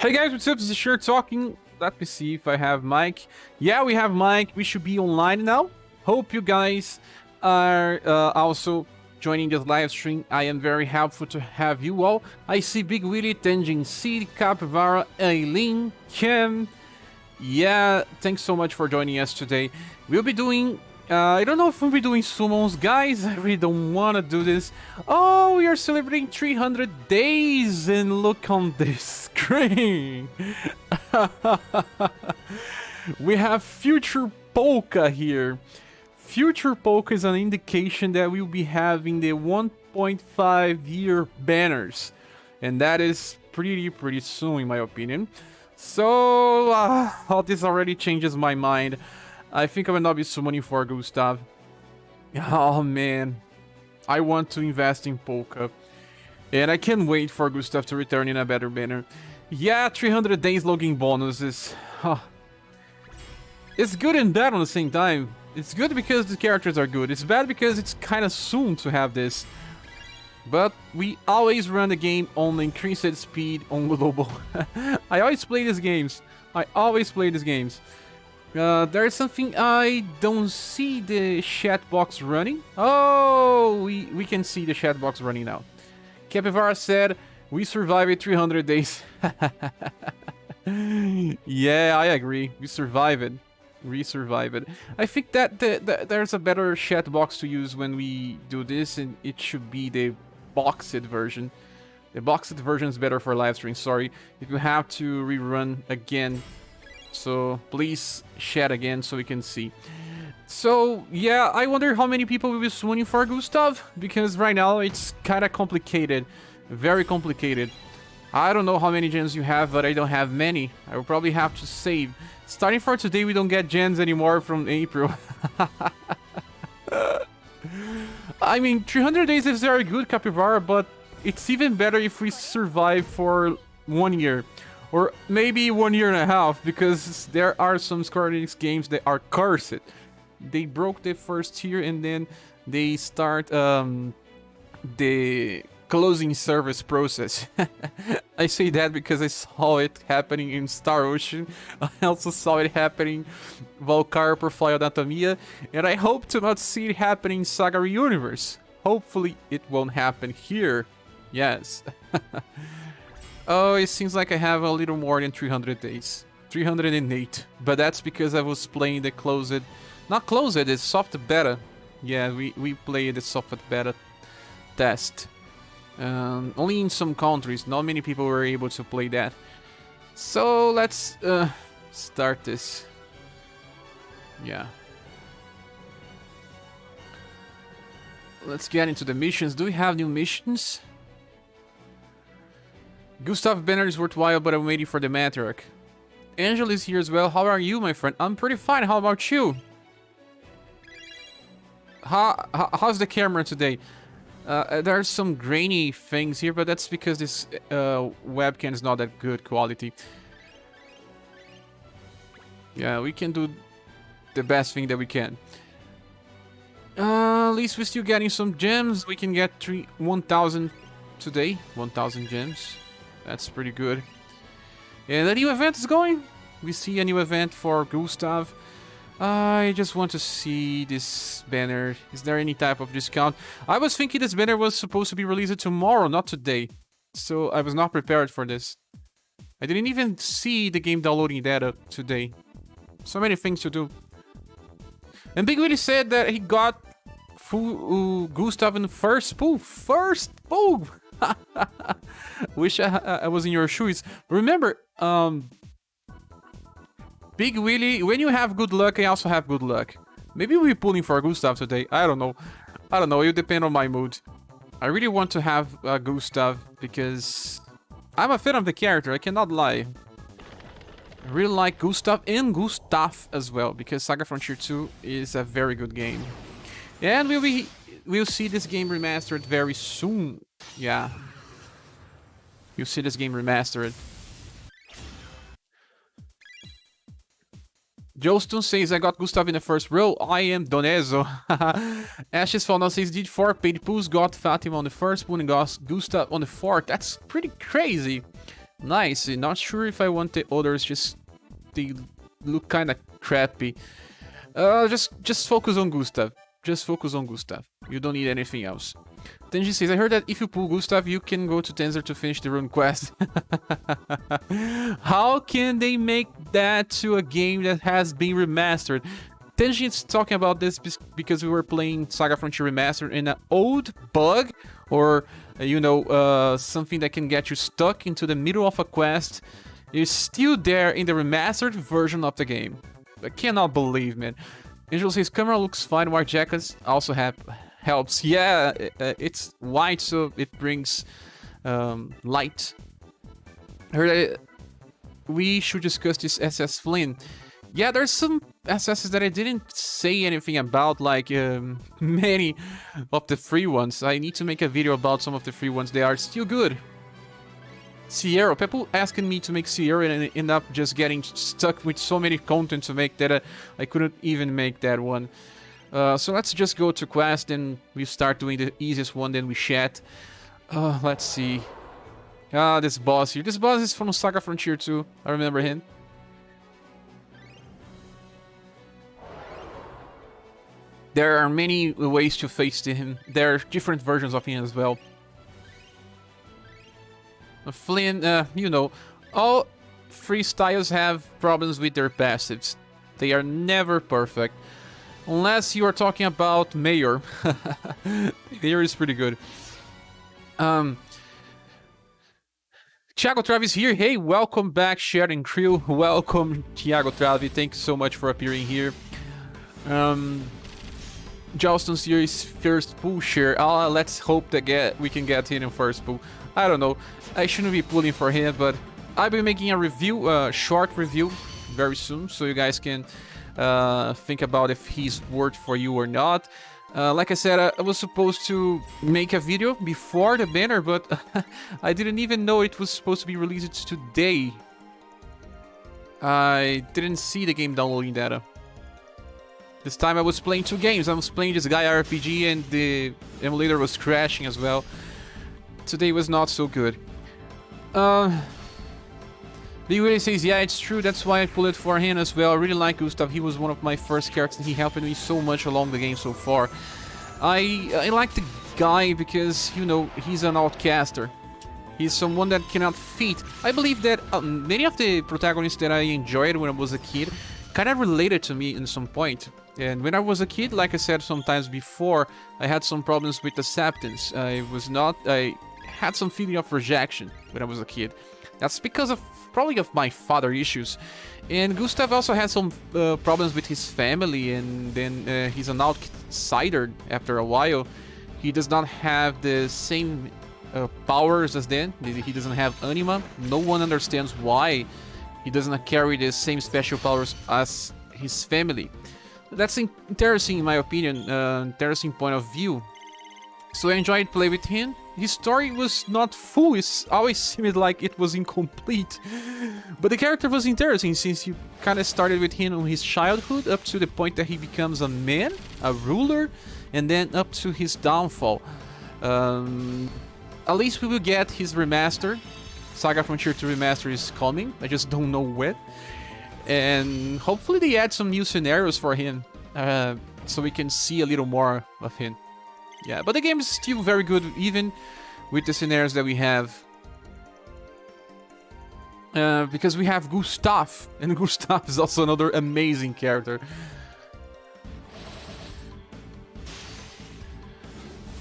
Hey guys, what's up? This is Sure Talking. Let me see if I have Mike. Yeah, we have Mike. We should be online now. Hope you guys are also joining this live stream. I am very helpful to have you all. I see Big Willie, Tenjin Seed, Capivara, Aileen, Kim. Yeah, thanks so much for joining us today. We'll be doing... I don't know if we'll be doing summons, guys. I really don't want to do this. Oh, we are celebrating 300 days, and look on this screen. We have Future Polka here. Future Polka is an indication that we'll be having the 1.5 year banners, and that is pretty soon, in my opinion. So, all this already changes my mind. I think I will not be summoning for Gustav. Oh man, I want to invest in Polka. And I can't wait for Gustav to return in a better banner. Yeah, 300 days login bonuses. It's good and bad on the same time. It's good because the characters are good. It's bad because it's kind of soon to have this. But we always run the game on increased speed on global. I always play these games. There's something I don't see the chat box running. Oh, we can see the chat box running now. Capivara said, we survived 300 days. Yeah, I agree. We survived. I think that there's a better chat box to use when we do this, and it should be the boxed version. The boxed version is better for live stream, sorry. If you have to rerun again, so please chat again so we can see. So yeah, I wonder how many people will be summoning for Gustav, because right now it's kind of complicated, very complicated. I don't know how many gems you have, but I don't have many. I will probably have to save. Starting for today, we don't get gems anymore from April. I mean, 300 days is very good, Capivara, but it's even better if we survive for 1 year. Or maybe 1.5 years, because there are some Square Enix games that are cursed. They broke the first tier and then they start the closing service process. I say that because I saw it happening in Star Ocean. I also saw it happening in Valkyrie Profile Anatomia, and I hope to not see it happening in SaGa Universe. Hopefully it won't happen here. Yes. Oh, it seems like I have a little more than 300 days. 308. But that's because I was playing the closed... Not closed, it's soft beta. Yeah, we played the soft beta test. Only in some countries. Not many people were able to play that. So, let's start this. Yeah. Let's get into the missions. Do we have new missions? Gustav banner is worthwhile, but I'm waiting for the matriarch. Angel is here as well. How are you, my friend? I'm pretty fine. How about you? How's the camera today? There are some grainy things here, but that's because this webcam is not that good quality. Yeah, we can do the best thing that we can. At least we're still getting some gems. We can get 1,000 today. 1,000 gems. That's pretty good. And the new event is going. We see a new event for Gustav. I just want to see this banner. Is there any type of discount? I was thinking this banner was supposed to be released tomorrow, not today. So I was not prepared for this. I didn't even see the game downloading data today. So many things to do. And Big Willie said that he got Gustav in the first pull. First pull! Wish I was in your shoes. Remember, Big Willie, when you have good luck, I also have good luck. Maybe we'll be pulling for Gustav today. I don't know. It'll depend on my mood. I really want to have Gustav because I'm a fan of the character. I cannot lie. I really like Gustav and Gustav as well, because SaGa Frontier 2 is a very good game. And we'll see this game remastered very soon. Yeah. You'll see this game remastered. Joston says, I got Gustav in the first row. I am Donezo. Ashes Fall now says, did 4 paid pulls, got Fatima on the first pool and got Gustav on the fourth. That's pretty crazy. Nice. Not sure if I want the others, just they look kind of crappy. Just focus on Gustav. Just focus on Gustav. You don't need anything else. Tenji says, I heard that if you pull Gustav, you can go to Tensor to finish the rune quest. How can they make that to a game that has been remastered? Tenji is talking about this because we were playing SaGa Frontier Remastered in an old bug, or, you know, something that can get you stuck into the middle of a quest is still there in the remastered version of the game. I cannot believe, man. Angel says, camera looks fine, white jackets also helps. Yeah, it's white, so it brings light. Heard we should discuss this SS Flynn. Yeah, there's some SSs that I didn't say anything about, like many of the free ones. I need to make a video about some of the free ones. They are still good. Sierra, people asking me to make Sierra and end up just getting stuck with so many content to make that I couldn't even make that one. So let's just go to quest and we start doing the easiest one, then we chat. Let's see. This boss here. This boss is from SaGa Frontier 2. I remember him. There are many ways to face him. There are different versions of him as well. Flynn, you know, all freestyles have problems with their passives. They are never perfect. Unless you are talking about Mayor. Mayor is pretty good. Thiago Travis here. Hey, welcome back, Sharing Crew. Welcome, Thiago Travis. Thank you so much for appearing here. Jolston's here is first pull share. Let's hope that we can get him in first pull. I don't know. I shouldn't be pulling for him, but I'll be making a review, short review, very soon, so you guys can think about if he's worth for you or not. Like I said, I was supposed to make a video before the banner, but I didn't even know it was supposed to be released today. I didn't see the game downloading data. This time I was playing two games. I was playing this Gaia RPG and the emulator was crashing as well. Today was not so good. Big Willie says, yeah, it's true, that's why I pulled it for him as well. I really like Gustav, he was one of my first characters, he helped me so much along the game so far. I like the guy because, you know, he's an outcaster. He's someone that cannot fit. I believe that many of the protagonists that I enjoyed when I was a kid kind of related to me in some point. And when I was a kid, like I said sometimes before, I had some problems with acceptance. I had some feeling of rejection when I was a kid. That's because of probably of my father issues. And Gustav also had some problems with his family, and then he's an outsider after a while. He does not have the same powers as them. He doesn't have anima. No one understands why he doesn't carry the same special powers as his family. That's interesting in my opinion, interesting point of view. So I enjoyed playing with him. His story was not full, it always seemed like it was incomplete. But the character was interesting since you kind of started with him in his childhood up to the point that he becomes a man, a ruler, and then up to his downfall. At least we will get his remaster. SaGa Frontier 2 Remaster is coming, I just don't know when. And hopefully they add some new scenarios for him, so we can see a little more of him. Yeah, but the game is still very good, even with the scenarios that we have. Because we have Gustav, and Gustav is also another amazing character.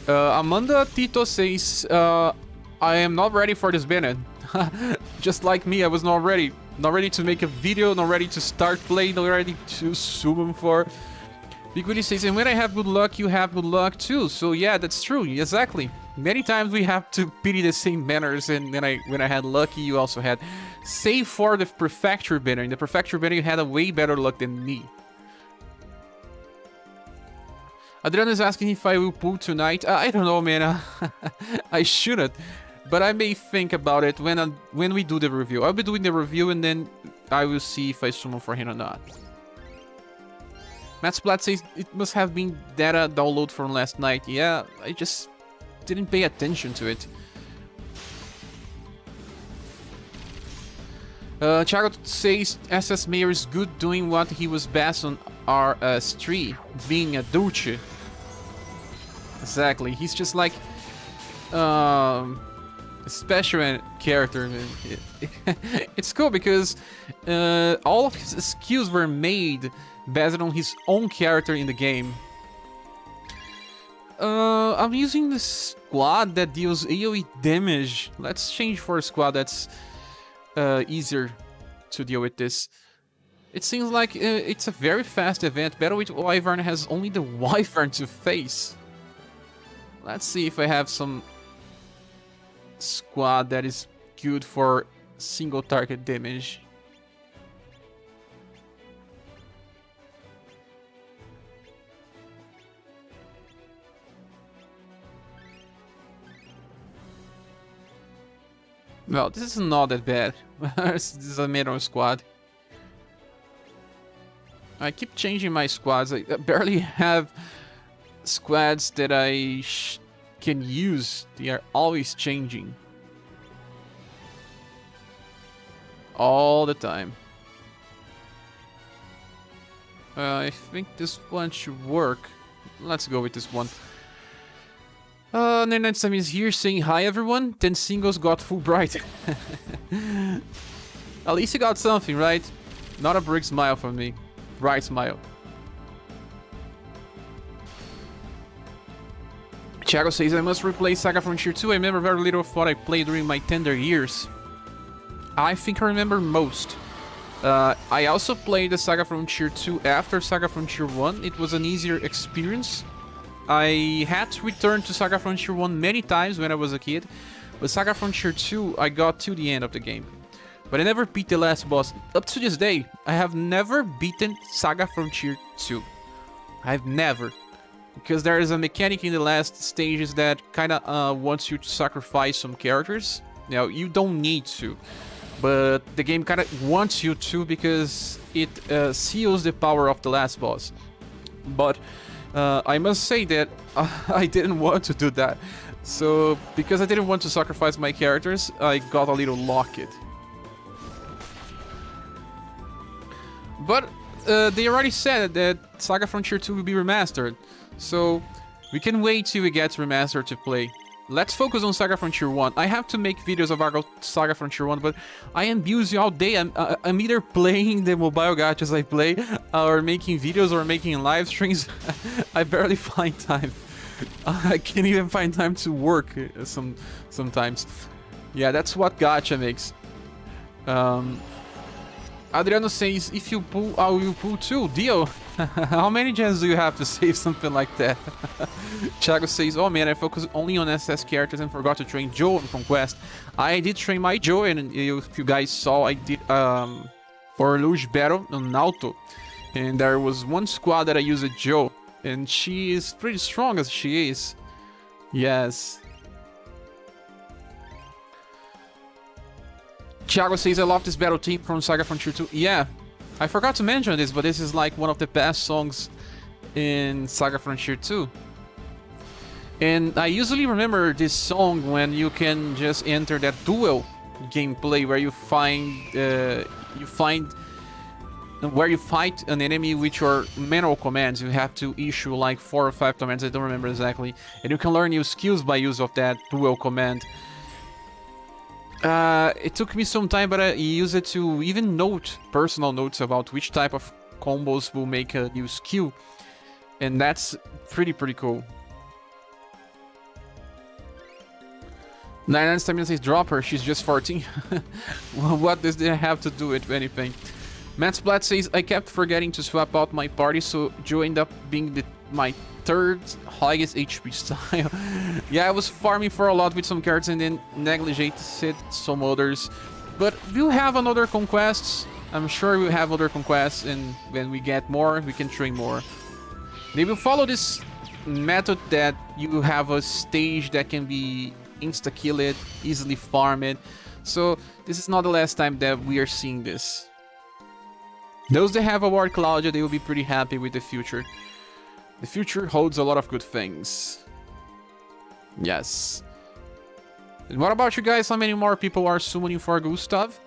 Amanda Tito says, I am not ready for this banner. Just like me, I was not ready. Not ready to make a video, not ready to start playing, not ready to summon for. Big Willie says, and when I have good luck, you have good luck too. So yeah, that's true, exactly. Many times we have to pity the same banners, and then when I had lucky, you also had. Save for the Prefecture banner. In the Prefecture banner, you had a way better luck than me. Adriano is asking if I will pull tonight. I don't know, man. I shouldn't. But I may think about it when we do the review. I'll be doing the review and then I will see if I summon for him or not. Matt Splat says it must have been data download from last night. Yeah, I just didn't pay attention to it. Thiago says SS Mayor is good doing what he was best on RS3, being a Dulce. Exactly, he's just like a special character. It's cool because all of his skills were made based on his own character in the game. I'm using the squad that deals AoE damage. Let's change for a squad that's easier to deal with this. It seems like it's a very fast event. Battle with Wyvern has only the Wyvern to face. Let's see if I have some squad that is good for single target damage. Well, this is not that bad. This is a middle squad. I keep changing my squads. I barely have squads that I can use. They are always changing. All the time. I think this one should work. Let's go with this one. Next time is here saying hi everyone. 10 singles got Fulbright. At least you got something, right? Not a brick smile from me. Bright smile. Thiago says, I must replay SaGa Frontier 2. I remember very little of what I played during my tender years. I think I remember most. I also played the SaGa Frontier 2 after SaGa Frontier 1. It was an easier experience. I had to return to SaGa Frontier 1 many times when I was a kid. But SaGa Frontier 2, I got to the end of the game. But I never beat the last boss. Up to this day, I have never beaten SaGa Frontier 2. I've never. Because there is a mechanic in the last stages that kind of wants you to sacrifice some characters. Now, you don't need to. But the game kind of wants you to because it seals the power of the last boss. But I must say that I didn't want to do that. So, because I didn't want to sacrifice my characters, I got a little locked. But they already said that SaGa Frontier 2 will be remastered. So, we can wait till we get remastered to play. Let's focus on SaGa Frontier 1. I have to make videos about SaGa Frontier 1, but I am busy all day. I'm either playing the mobile gachas I play, or making videos, or making live streams. I barely find time. I can't even find time to work sometimes. Yeah, that's what gacha makes. Adriano says, if you pull, I will pull too. Deal. How many gens do you have to save something like that? Thiago says, oh man, I focused only on SS characters and forgot to train Joe on Conquest. I did train my Joe, and if you guys saw, I did Orluge battle on Naoto. And there was one squad that I used Joe, and she is pretty strong as she is. Yes. Thiago says, I love this battle team from SaGa Frontier 2. Yeah, I forgot to mention this, but this is like one of the best songs in SaGa Frontier 2. And I usually remember this song when you can just enter that duel gameplay where you fight an enemy with your manual commands. You have to issue like 4 or 5 commands, I don't remember exactly. And you can learn new skills by use of that duel command. It took me some time, but I used it to even note personal notes about which type of combos will make a new skill. And that's pretty cool. 99 stamina says drop her, she's just 14. What does that have to do with anything? Matt Splat says, I kept forgetting to swap out my party, so Joe ended up being my third highest HP style. Yeah, I was farming for a lot with some cards and then neglected some others. But we'll have another conquests. I'm sure we'll have other conquests, and when we get more, we can train more. They will follow this method that you have a stage that can be insta-killed, easily farmed. So this is not the last time that we are seeing this. Those that have Award Claudia, they will be pretty happy with the future. The future holds a lot of good things. Yes. And what about you guys? How many more people are summoning for Gustav?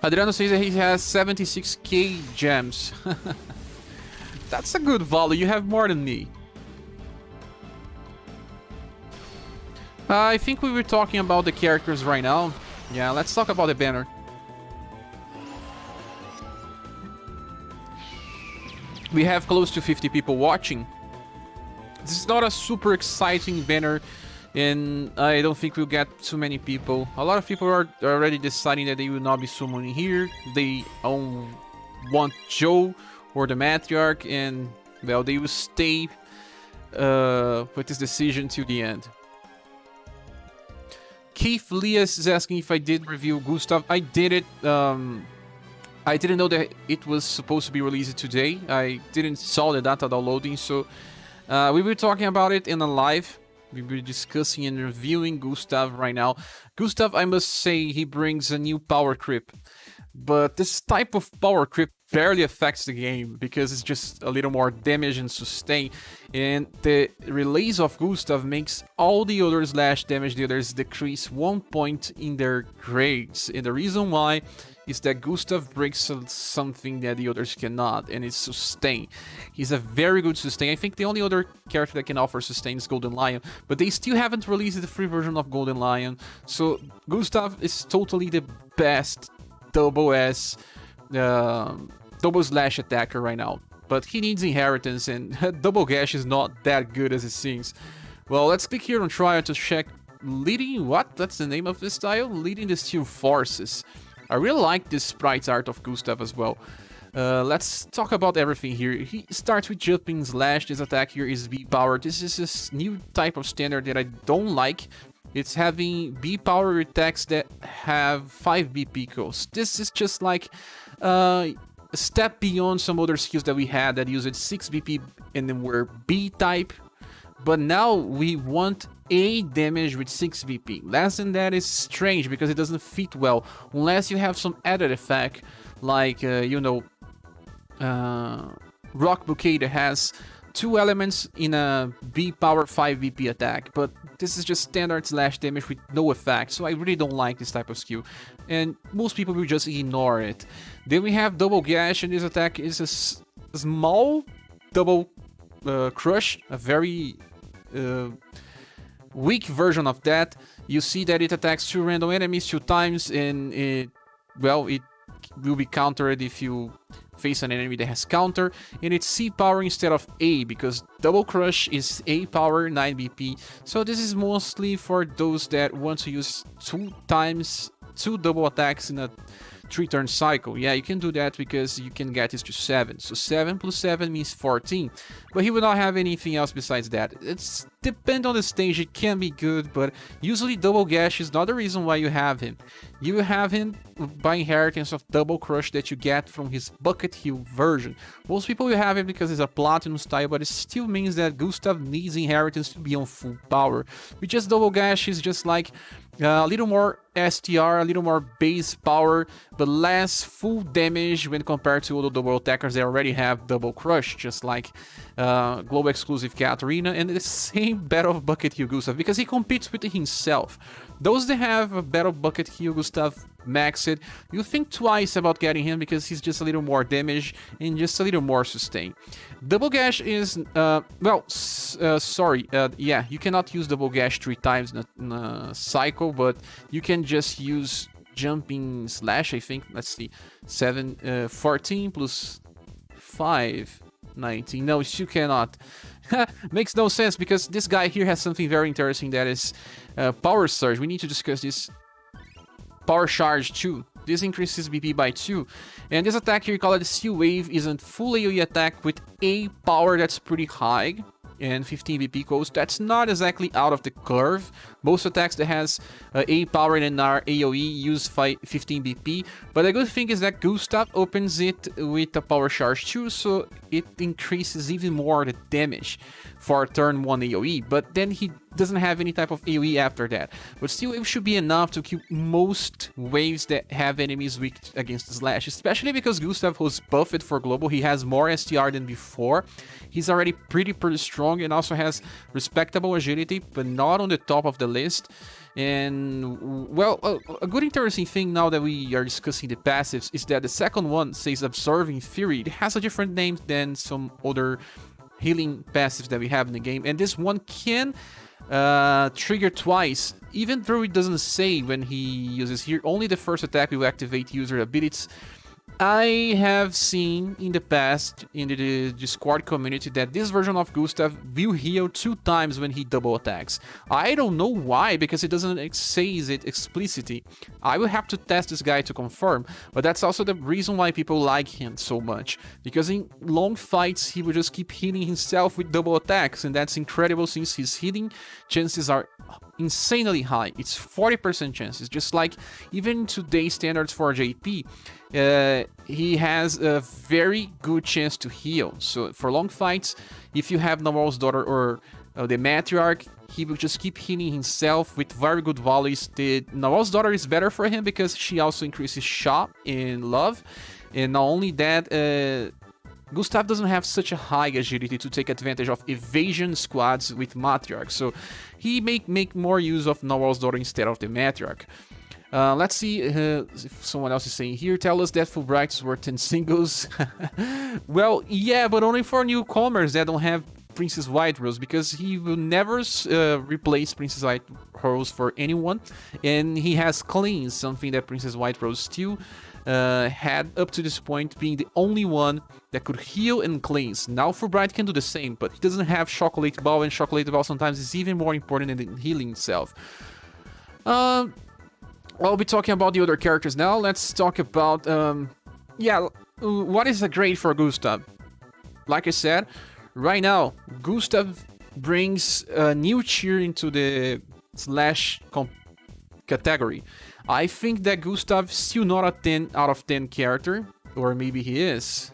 Adriano says that he has 76k gems. That's a good value. You have more than me. I think we were talking about the characters right now. Yeah, let's talk about the banner. We have close to 50 people watching. This is not a super exciting banner, and I don't think we'll get too many people. A lot of people are already deciding that they will not be summoning here. They want Joe or the Matriarch, and well, they will stay with this decision till the end. Keith Lias is asking if I did review Gustav. I did it. I didn't know that it was supposed to be released today. I didn't saw the data downloading, so we were talking about it in a live. We were discussing and reviewing Gustav right now. Gustav, I must say, he brings a new power creep. But this type of power creep barely affects the game because it's just a little more damage and sustain. And the release of Gustav makes all the other slash damage dealers decrease 1 point in their grades. And the reason why is that Gustav breaks something that the others cannot, and it's sustain. He's a very good sustain. I think the only other character that can offer sustain is Golden Lion, but they still haven't released the free version of Golden Lion. So Gustav is totally the best double slash attacker right now, but he needs inheritance, and double gash is not that good as it seems. Well, let's click here on trial to check leading. What? That's the name of this style? Leading the Steel Forces. I really like this sprite art of Gustav as well. Let's talk about everything here. He starts with jumping slash. This attack here is B power. This is this new type of standard that I don't like. It's having B power attacks that have 5 BP cost. This is just like a step beyond some other skills that we had that used 6 BP and then were B type. But now we want A damage with 6 BP. Less than that is strange because it doesn't fit well. Unless you have some added effect like, Rock Bouquet that has 2 elements in a B power 5 BP attack. But this is just standard slash damage with no effect. So I really don't like this type of skill. And most people will just ignore it. Then we have Double Gash, and this attack is a small double crush. A very weak version of that. You see that it attacks 2 random enemies 2 times, and it will be countered if you face an enemy that has counter, and it's C power instead of A because double crush is A power 9 BP. So this is mostly for those that want to use 2 times 2 double attacks in a 3-turn cycle. Yeah, you can do that because you can get this to 7. So 7 plus 7 means 14. But he will not have anything else besides that. It's depend on the stage, it can be good, but usually double gash is not the reason why you have him. You have him by inheritance of double crush that you get from his bucket heal version. Most people will have him because it's a platinum style, but it still means that Gustav needs inheritance to be on full power. With just double gash is just like a little more STR, a little more base power, but less full damage when compared to other double attackers that already have double crush, just like global exclusive Katarina and the same Battle Bucket Heal Gustav, because he competes with himself. Those that have a Battle Bucket Heal Gustav maxed, you think twice about getting him because he's just a little more damage and just a little more sustain. Double Gash is, yeah, you cannot use Double Gash 3 times in a cycle, but you can just use Jumping Slash, I think. Let's see, 14 plus 5, 19. No, you still cannot. Makes no sense because this guy here has something very interesting that is Power Surge. We need to discuss this. Power Charge 2. This increases BP by 2. And this attack here, called Steel Wave, is a full AoE attack with A power that's pretty high. And 15 BP cost. That's not exactly out of the curve. Most attacks that has A power and are AoE use 15 BP. But the good thing is that Gustav opens it with a Power Charge 2, so it increases even more the damage for turn 1 AoE. But then he doesn't have any type of AoE after that. But still, it should be enough to kill most waves that have enemies weak against Slash, especially because Gustav was buffed for global. He has more STR than before. He's already pretty strong and also has respectable agility, but not on the top of the list. And, well, a good interesting thing now that we are discussing the passives is that the second one says Absorbing Fury. It has a different name than some other healing passives that we have in the game, and this one can trigger twice, even though it doesn't say when he uses here. Only the first attack will activate user abilities. I have seen in the past in the Discord community that this version of Gustav will heal 2 times when he double attacks. I don't know why, because it doesn't say it explicitly. I will have to test this guy to confirm, but that's also the reason why people like him so much. Because in long fights, he will just keep healing himself with double attacks, and that's incredible since his healing chances are insanely high. It's 40% chances, just like even today's standards for JP. He has a very good chance to heal. So for long fights, if you have Nawal's daughter or the matriarch, he will just keep healing himself with very good volleys. The Nawal's daughter is better for him because she also increases shot in love, and not only that, Gustav doesn't have such a high agility to take advantage of evasion squads with matriarch, so he may make more use of Nawal's daughter instead of the matriarch. Let's see if someone else is saying here. Tell us that Fulbright is worth 10 singles. Well, yeah, but only for newcomers that don't have Princess White Rose, because he will never replace Princess White Rose for anyone, and he has cleanse, something that Princess White Rose still had up to this point, being the only one that could heal and cleanse. Now Fulbright can do the same, but he doesn't have Chocolate Ball, and Chocolate Ball sometimes is even more important than the healing itself. I'll be talking about the other characters now. Let's talk about, what is a grade for Gustav? Like I said, right now, Gustav brings a new tier into the Slash category. I think that Gustav is still not a 10 out of 10 character, or maybe he is.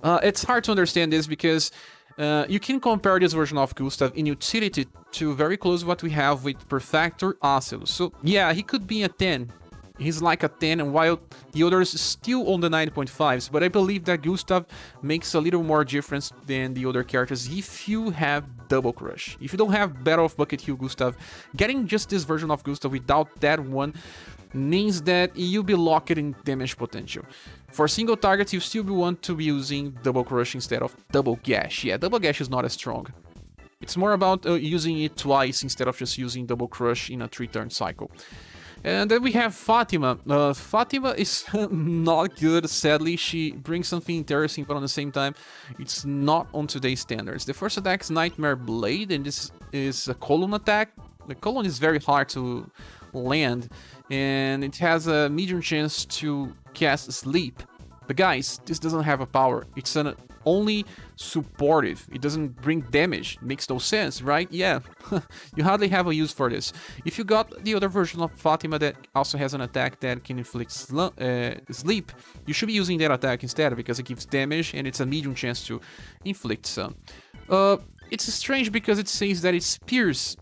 It's hard to understand this because you can compare this version of Gustav in utility to very close what we have with Perfector Ocelot. So yeah, he could be a 10. He's like a 10, and while the others still on the 9.5s, but I believe that Gustav makes a little more difference than the other characters if you have Double Crush. If you don't have Battle of Bucket Hill Gustav, getting just this version of Gustav without that one means that you'll be locked in damage potential. For single targets, you still want to be using Double Crush instead of Double Gash. Yeah, Double Gash is not as strong. It's more about using it twice instead of just using Double Crush in a 3-turn cycle. And then we have Fatima. Fatima is not good, sadly. She brings something interesting, but on the same time, it's not on today's standards. The first attack is Nightmare Blade, and this is a column attack. The column is very hard to land, and it has a medium chance to cast Sleep. But guys, this doesn't have a power. It's an only supportive. It doesn't bring damage. Makes no sense, right? Yeah, you hardly have a use for this. If you got the other version of Fatima that also has an attack that can inflict sleep, you should be using that attack instead, because it gives damage and it's a medium chance to inflict some. It's strange because it says that it's Pierce,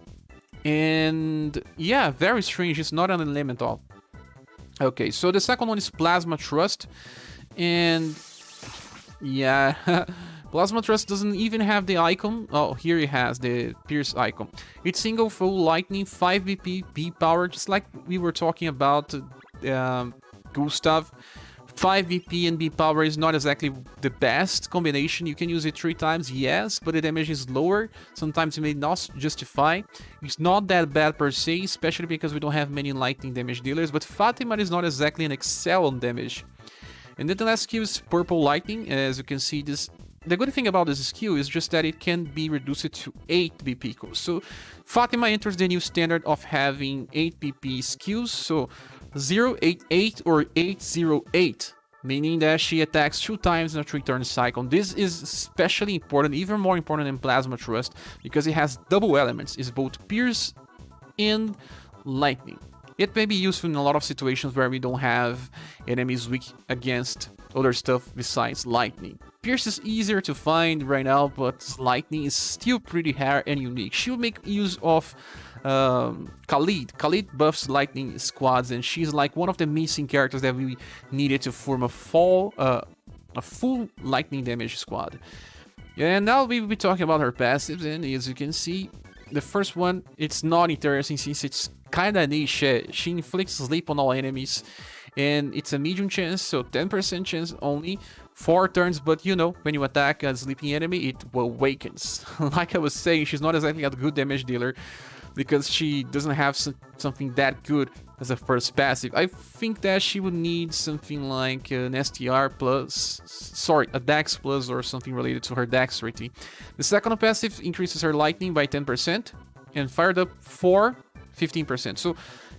and yeah, very strange. It's not an elemental. Okay, so the second one is Plasma Trust, and yeah, Plasma Trust doesn't even have the icon. Oh, here it has the Pierce icon. It's single full lightning, 5 BP, B power, just like we were talking about Gustav. 5 VP and B power is not exactly the best combination. You can use it 3 times, yes, but the damage is lower. Sometimes it may not justify. It's not that bad per se, especially because we don't have many lightning damage dealers, but Fatima is not exactly an excel on damage. And then the last skill is Purple Lightning. As you can see, the good thing about this skill is just that it can be reduced to 8 BP equals. So Fatima enters the new standard of having 8 BP skills, so 088 or 808, meaning that she attacks 2 times in a 3-turn cycle. This is especially important, even more important than Plasma Trust, because it has double elements. It's both Pierce and Lightning. It may be useful in a lot of situations where we don't have enemies weak against other stuff besides Lightning. Pierce is easier to find right now, but Lightning is still pretty rare and unique. She'll make use of Khalid. Khalid buffs Lightning squads, and she's like one of the missing characters that we needed to form a full Lightning damage squad. And now we will be talking about her passives, and as you can see, the first one, it's not interesting since it's kinda niche. She inflicts sleep on all enemies, and it's a medium chance, so 10% chance only, 4 turns, but you know, when you attack a sleeping enemy, it awakens. Like I was saying, she's not exactly a good damage dealer, because she doesn't have something that good as a first passive. I think that she would need something like an STR plus, sorry, a Dex plus or something related to her dexterity. The second passive increases her lightning by 10% and fired up for 15%. So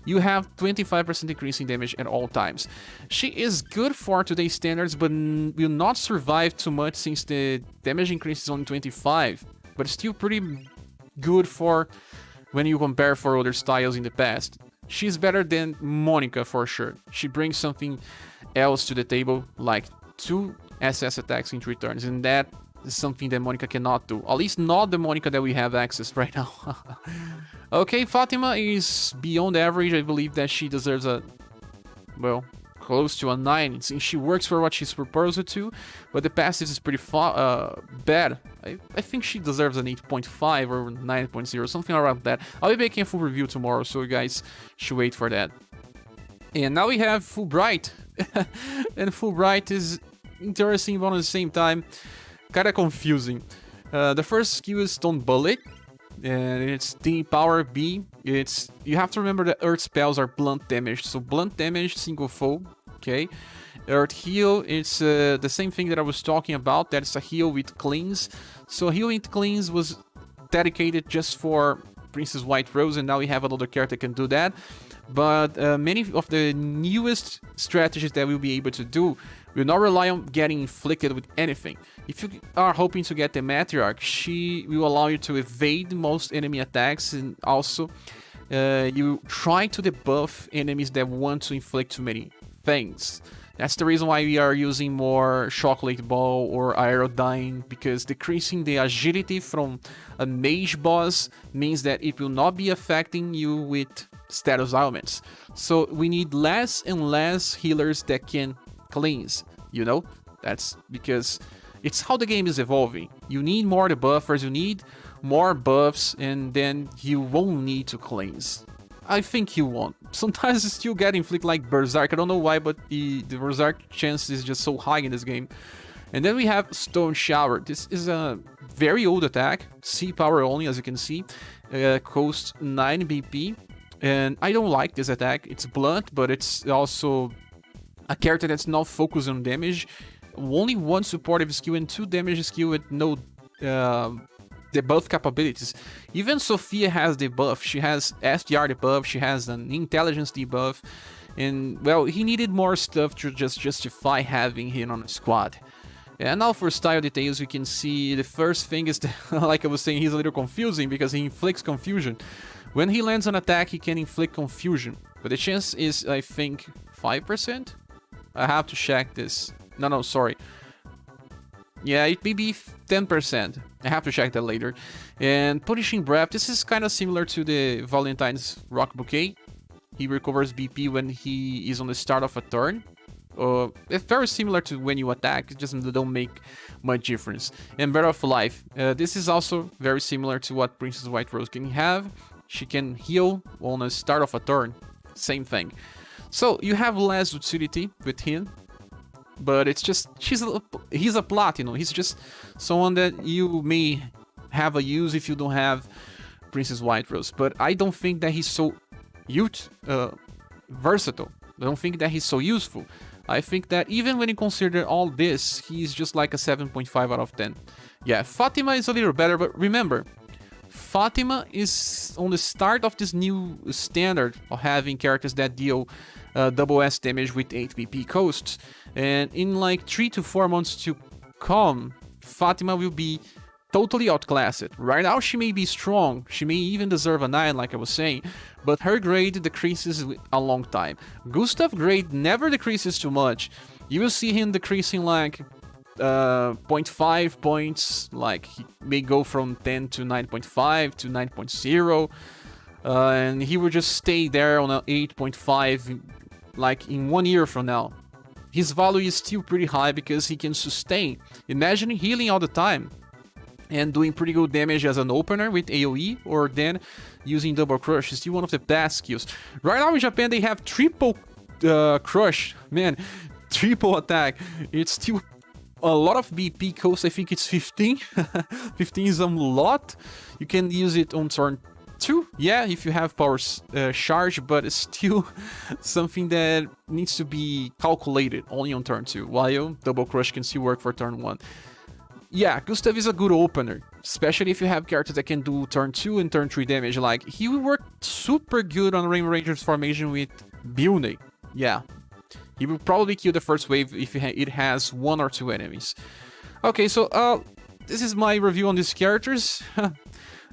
you have 25% increase in damage at all times. She is good for today's standards, but will not survive too much since the damage increase is only 25. But still pretty good for when you compare for other styles in the past. She's better than Monica for sure. She brings something else to the table, like 2 SS attacks in 3 turns, and that is something that Monica cannot do. At least not the Monica that we have access right now. Okay, Fatima is beyond average. I believe that she deserves a, well, close to a 9, since she works for what she's proposed to, but the passive is pretty bad. I think she deserves an 8.5 or 9.0, something around that. I'll be making a full review tomorrow, so you guys should wait for that. And now we have Fulbright. And Fulbright is interesting, but at the same time, kinda confusing. The first skill is Stone Bullet, and it's the power B. You have to remember that Earth spells are blunt damage, so blunt damage, single foe, okay? Earth heal, it's the same thing that I was talking about, that's a heal with cleanse. So heal with cleanse was dedicated just for Princess White Rose, and now we have another character that can do that. But many of the newest strategies that we'll be able to do will not rely on getting inflicted with anything. If you are hoping to get the Matriarch, she will allow you to evade most enemy attacks, and also you try to debuff enemies that want to inflict too many things. That's the reason why we are using more Chocolate Ball or Aerodyne, because decreasing the agility from a mage boss means that it will not be affecting you with status elements. So we need less and less healers that can cleanse, you know? That's because it's how the game is evolving. You need more debuffers, you need more buffs, and then you won't need to cleanse. I think you won't. Sometimes you still get inflict like Berserk. I don't know why, but the Berserk chance is just so high in this game. And then we have Stone Shower. This is a very old attack, C power only, as you can see. Costs 9 BP. And I don't like this attack. It's blunt, but it's also a character that's not focused on damage. Only 1 supportive skill and 2 damage skill with no debuff capabilities. Even Sophia has debuff. She has SDR debuff, she has an intelligence debuff, and well, he needed more stuff to just justify having him on a squad. And now for style details, you can see the first thing is that, like I was saying, he's a little confusing because he inflicts confusion. When he lands an attack, he can inflict confusion, but the chance is, I think, 5%? I have to check this. No, sorry. Yeah, it may be 10%. I have to check that later. And Punishing Breath, this is kind of similar to the Valentine's Rock Bouquet. He recovers BP when he is on the start of a turn. It's very similar to when you attack, it just don't make much difference. And Breath of Life, this is also very similar to what Princess White Rose can have. She can heal on the start of a turn, same thing. So you have less utility with him, but it's just, he's a platinum. He's just someone that you may have a use if you don't have Princess White Rose. But I don't think that he's so versatile. I don't think that he's so useful. I think that even when you consider all this, he's just like a 7.5 out of 10. Yeah, Fatima is a little better, but remember, Fatima is on the start of this new standard of having characters that deal double S damage with 8 BP costs. And in like 3 to 4 months to come, Fatima will be totally outclassed. Right now she may be strong, she may even deserve a 9 like I was saying, but her grade decreases a long time. Gustav grade never decreases too much. You will see him decreasing like 0.5 points, like he may go from 10 to 9.5 to 9.0, and he will just stay there on a 8.5 like in 1 year from now. His value is still pretty high because he can sustain. Imagine healing all the time and doing pretty good damage as an opener with AoE, or then using double crush is still one of the best skills. Right now in Japan they have triple crush. Man, triple attack. It's still a lot of BP cost. I think it's 15. 15 is a lot. You can use it on turn 2, yeah, if you have power charge, but it's still something that needs to be calculated only on turn 2, while double crush can still work for turn 1. Yeah, Gustav is a good opener, especially if you have characters that can do turn 2 and turn 3 damage. Like, he will work super good on Rainbow Rangers formation with Bilne. Yeah, he will probably kill the first wave if it has 1 or 2 enemies. Okay, so this is my review on these characters.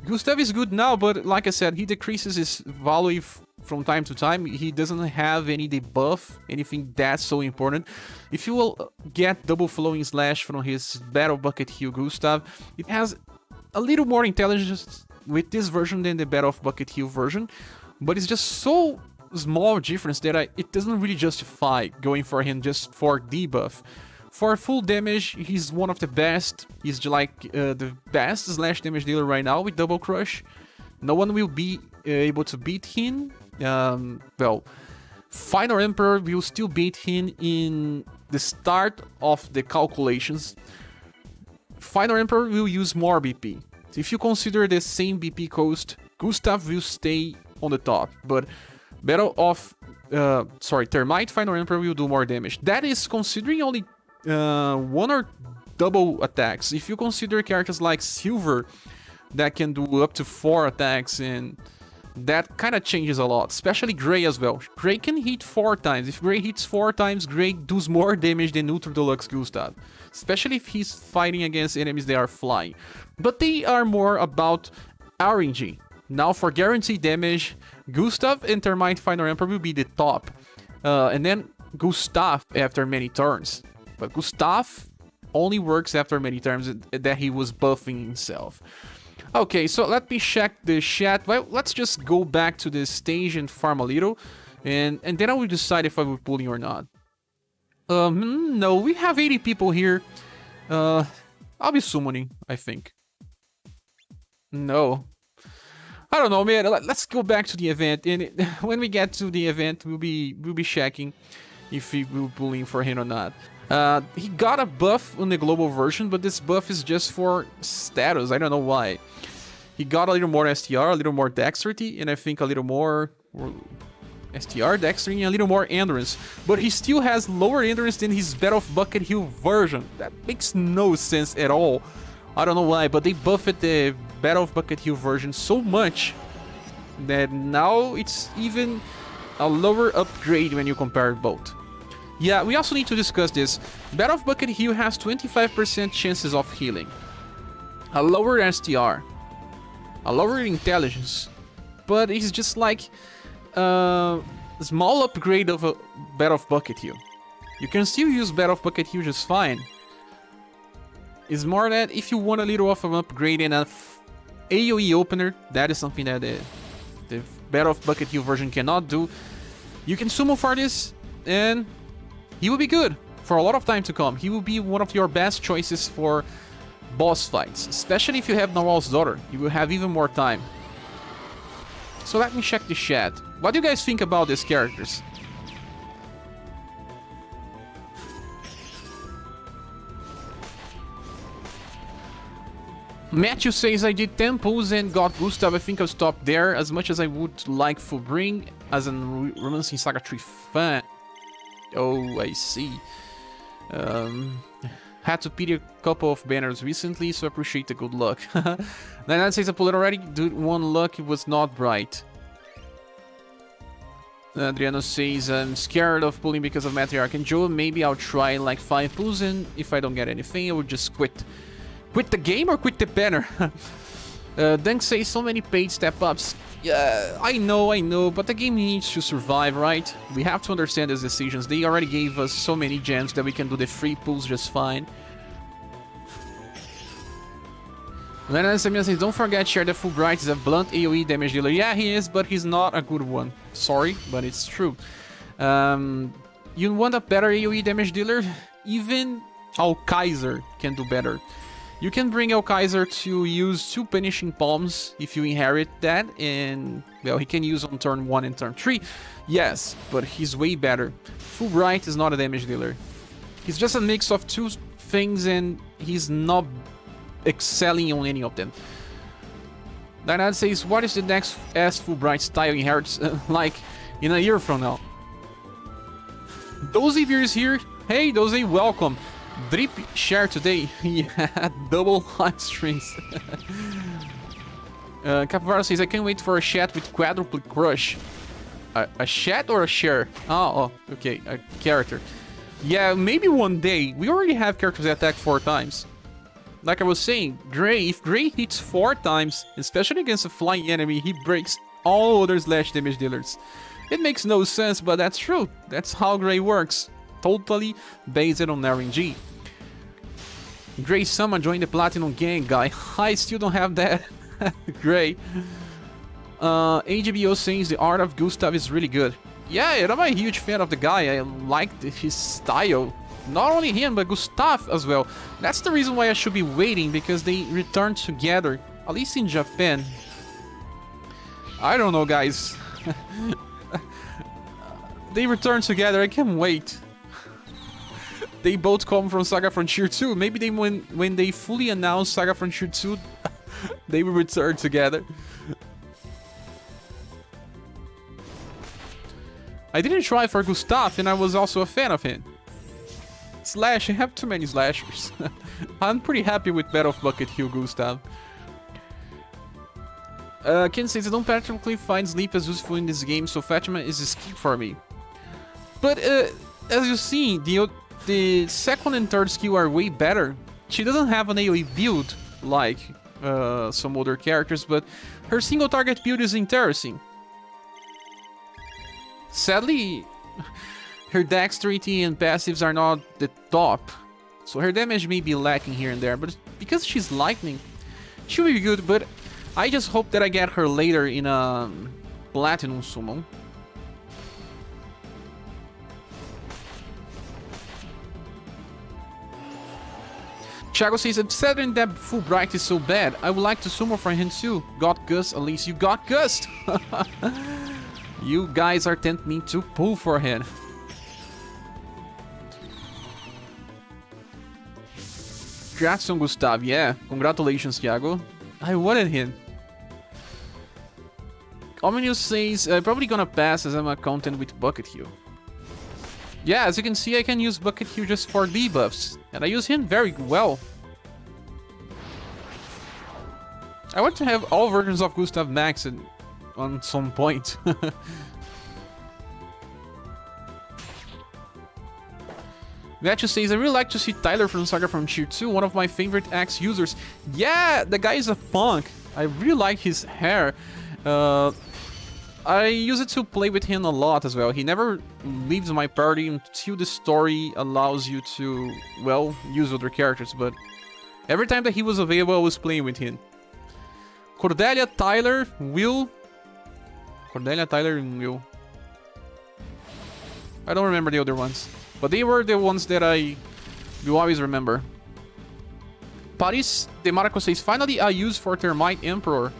Gustav is good now, but like I said, he decreases his value from time to time. He doesn't have any debuff, anything that's so important. If you will get double flowing slash from his Battle Bucket Heal Gustav, it has a little more intelligence with this version than the Battle Bucket Heal version, but it's just so small difference that it doesn't really justify going for him just for debuff. For full damage, he's one of the best. He's like the best slash damage dealer right now with double crush. No one will be able to beat him. Well, Final Emperor will still beat him in the start of the calculations. Final Emperor will use more BP. If you consider the same BP cost, Gustav will stay on the top, but Termite Final Emperor will do more damage. That is considering only 1 or double attacks. If you consider characters like Silver that can do up to 4 attacks, and that kind of changes a lot, especially Gray as well. Gray can hit 4 times. If Gray hits 4 times, Gray does more damage than Ultra Deluxe Gustav, especially if he's fighting against enemies that are flying. But they are more about RNG. Now for guaranteed damage, Gustav and Termite Final Emperor will be the top, and then Gustav after many turns. But Gustav only works after many turns that he was buffing himself. Okay, so let me check the chat. Well, let's just go back to the stage and farm a little, and then I will decide if I will pull in or not. No, we have 80 people here. I'll be summoning, I think. No. I don't know, man. Let's go back to the event, and when we get to the event, we'll be checking if we will pull in for him or not. He got a buff on the global version, but this buff is just for status. I don't know why. He got a little more STR, a little more dexterity, and I think a little more STR, dexterity, and a little more endurance. But he still has lower endurance than his Battle of Bucket Hill version. That makes no sense at all. I don't know why, but they buffed the Battle of Bucket Hill version so much that now it's even a lower upgrade when you compare both. Yeah, we also need to discuss this. Battle of Bucket Hill has 25% chances of healing, a lower STR, a lower intelligence, but it's just like a small upgrade of a Battle of Bucket Hill. You can still use Battle of Bucket Hill just fine. It's more that if you want a little of an upgrade and a AoE opener, that is something that the Battle of Bucket Hill version cannot do. You can summon for this, and he will be good for a lot of time to come. He will be one of your best choices for boss fights, especially if you have Nawal's daughter. You will have even more time. So let me check the chat. What do you guys think about these characters? Matthew says, I did 10 pulls and got Gustav. I think I'll stop there. As much as I would like Fulbright as a Romancing Saga 3 fan. Oh, I see. Had to pity a couple of banners recently, so I appreciate the good luck. That says I pulled it already. Dude, one luck, it was not bright. Adriano says, I'm scared of pulling because of Matriarch and Joe. Maybe I'll try like 5 pulls, and if I don't get anything, I will just quit. Quit the game or quit the banner? Dunk says so many paid step-ups. Yeah, I know, but the game needs to survive, right? We have to understand these decisions. They already gave us so many gems that we can do the free pulls just fine. Leonard Samia says, don't forget, share the Fulbright is a blunt AoE damage dealer. Yeah, he is, but he's not a good one. Sorry, but it's true. You want a better AoE damage dealer? Even Alkaiser can do better. You can bring Alkaiser to use 2 Punishing Palms if you inherit that, and, well, he can use on turn 1 and turn 3. Yes, but he's way better. Fulbright is not a damage dealer. He's just a mix of 2 things, and he's not excelling on any of them. Dynad says, what is the next S Fulbright style inherits like in a year from now? Dozy Beer is here. Hey, Dozy, welcome. Drip share today. Yeah, double live streams. Capivara says, I can't wait for a chat with quadruple crush. A chat or a share? Oh, okay, a character. Yeah, maybe one day. We already have characters that attack 4 times. Like I was saying, Gray, if Gray hits 4 times, especially against a flying enemy, he breaks all other slash damage dealers. It makes no sense, but that's true. That's how Gray works. Totally based on RNG. Gray Sama joined the Platinum Gang, guy. I still don't have that. Gray. AGBO says the art of Gustav is really good. Yeah, and I'm a huge fan of the guy. I liked his style. Not only him, but Gustav as well. That's the reason why I should be waiting, because they returned together. At least in Japan. I don't know, guys. They returned together. I can't wait. They both come from SaGa Frontier 2. Maybe they when they fully announce SaGa Frontier 2, they will return together. I didn't try for Gustav, and I was also a fan of him. Slash, I have too many slashers. I'm pretty happy with Battle of Bucket Hill, Gustav. Ken says, I don't practically find sleep as useful in this game, so Fatima is a skip for me. But, as you see, the second and third skill are way better. She doesn't have an AoE build like some other characters, but her single target build is interesting. Sadly, her dexterity and passives are not the top, so her damage may be lacking here and there, but because she's lightning, she'll be good. But I just hope that I get her later in a Platinum Summon. Thiago says, considering that Fulbright is so bad, I would like to summon for him too. Got Gus, at least you got Gus. You guys are tempting me to pull for him. Congrats on Gustav, yeah. Congratulations, Thiago. I wanted him. Omnius says, probably gonna pass as I'm a content with Bucket Hill. Yeah, as you can see, I can use Bucket Hill just for debuffs, and I use him very well. I want to have all versions of Gustav maxed on some point. Matthew says, I really like to see Tyler from SaGa Frontier 2, one of my favorite axe users. Yeah, the guy is a punk. I really like his hair. I use it to play with him a lot as well. He never leaves my party until the story allows you to, well, use other characters, but every time that he was available, I was playing with him. Cordelia, Tyler, Will. Cordelia, Tyler, and Will. I don't remember the other ones, but they were the ones that I will always remember. Paris de Marco says, finally a use for Termite Emperor.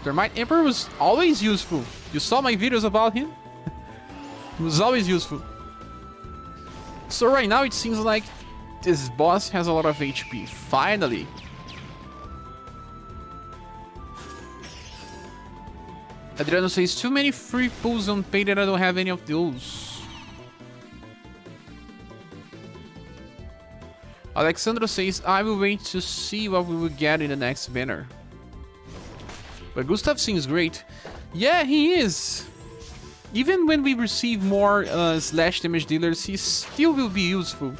Termite Emperor was always useful. You saw my videos about him? It was always useful. So right now it seems like this boss has a lot of HP. Finally. Adriano says, too many free pulls on pay that I don't have any of those. Alexandro says, I will wait to see what we will get in the next banner. But Gustav seems great. Yeah, he is. Even when we receive more slash damage dealers, he still will be useful.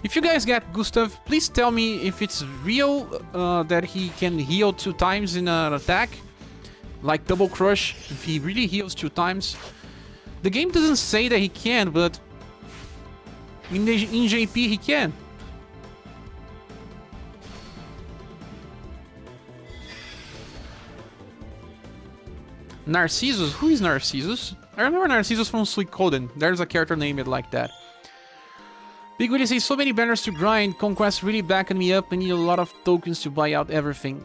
If you guys get Gustav, please tell me if it's real that he can heal 2 times in an attack. Like Double Crush, if he really heals 2 times. The game doesn't say that he can, but in JP he can. Narcissus? Who is Narcissus? I remember Narcissus from Suikoden. There's a character named like that. Big Willie says, so many banners to grind. Conquest really backing me up. I need a lot of tokens to buy out everything.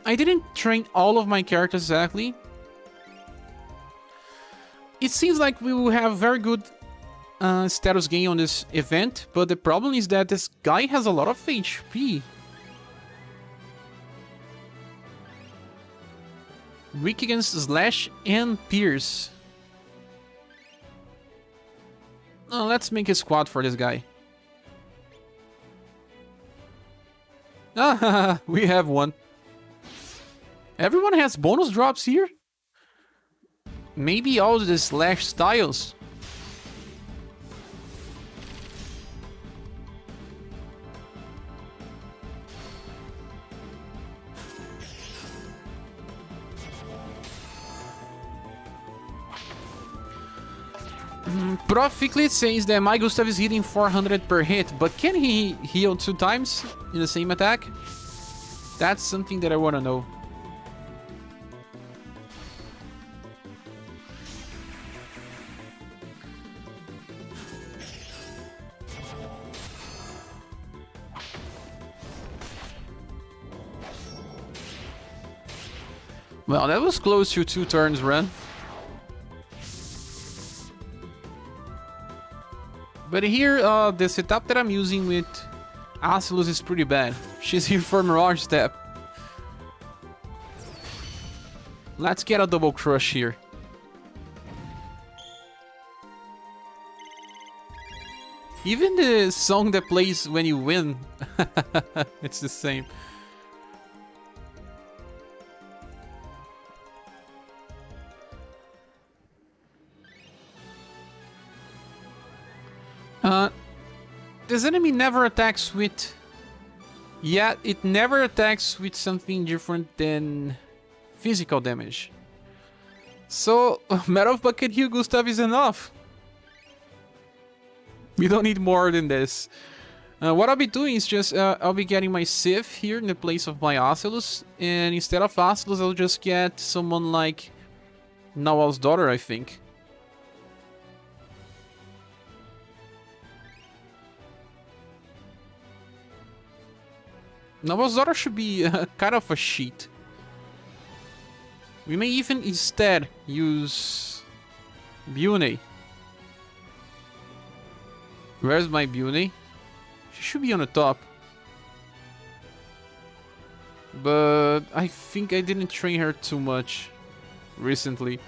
I didn't train all of my characters exactly. It seems like we will have very good status gain on this event, but the problem is that this guy has a lot of HP. Weak against Slash and Pierce. Oh, let's make a squad for this guy. Ah, we have one. Everyone has bonus drops here? Maybe all the Slash styles. Profically says that my Gustav is hitting 400 per hit, but can he heal 2 times in the same attack? That's something that I want to know. Well, that was close to 2 turns run. But here, the setup that I'm using with Asilus is pretty bad. She's here for Mirage Step. Let's get a double crush here. Even the song that plays when you win, it's the same. This enemy never attacks with... Yeah, it never attacks with something different than physical damage. So, Metal Bucket Heal Gustav is enough. We don't need more than this. What I'll be doing is just, I'll be getting my Sith here in the place of my Asilus. And instead of Asilus, I'll just get someone like Nawal's daughter, I think. Nawal's daughter should be kind of a cheat. We may even instead use Bune. Where's my Bune? She should be on the top. But I think I didn't train her too much recently.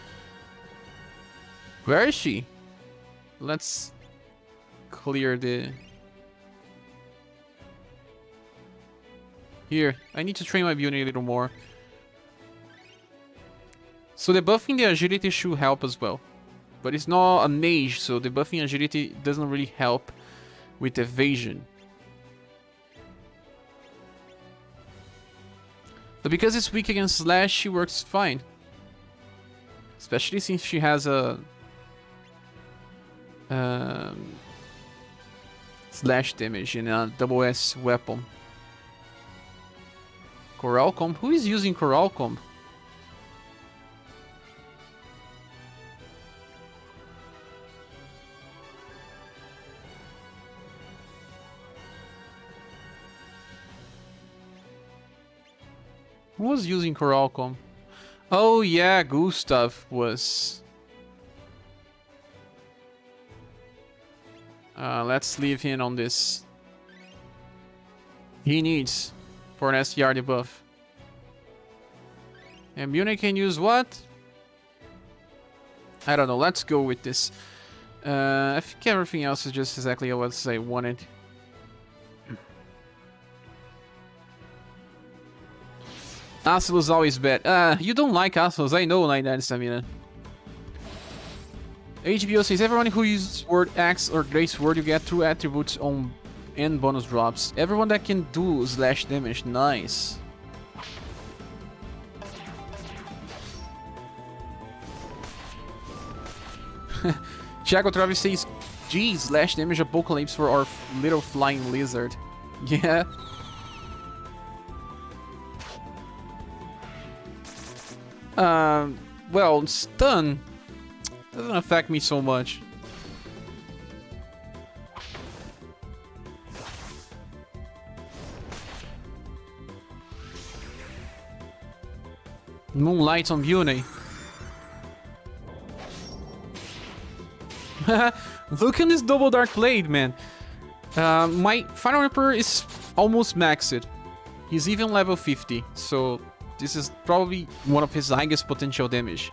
Where is she? Let's clear the... Here, I need to train my Bune a little more. So debuffing the agility should help as well. But it's not a mage, so debuffing agility doesn't really help with evasion. But because it's weak against Slash, she works fine. Especially since she has a... slash damage in a double S weapon. Coral Comb? Who is using Coral Comb? Who was using Coral Comb? Oh yeah, Gustav was. Let's leave him on this. He needs for an STR debuff. And Bune can use what? I don't know, let's go with this. I think everything else is just exactly what I wanted. Asilus always bad. You don't like Asilus, I know 99 stamina. HBO says everyone who uses Sword, Axe, or Great Sword, you get 2 attributes on and bonus drops. Everyone that can do slash damage, nice. Thiago Travis says, geez, slash damage apocalypse for our little flying lizard. Yeah. Well, stun doesn't affect me so much. Moonlight on Bune. Look at this double dark blade, man. My Final Emperor is almost maxed. He's even level 50, so this is probably one of his highest potential damage.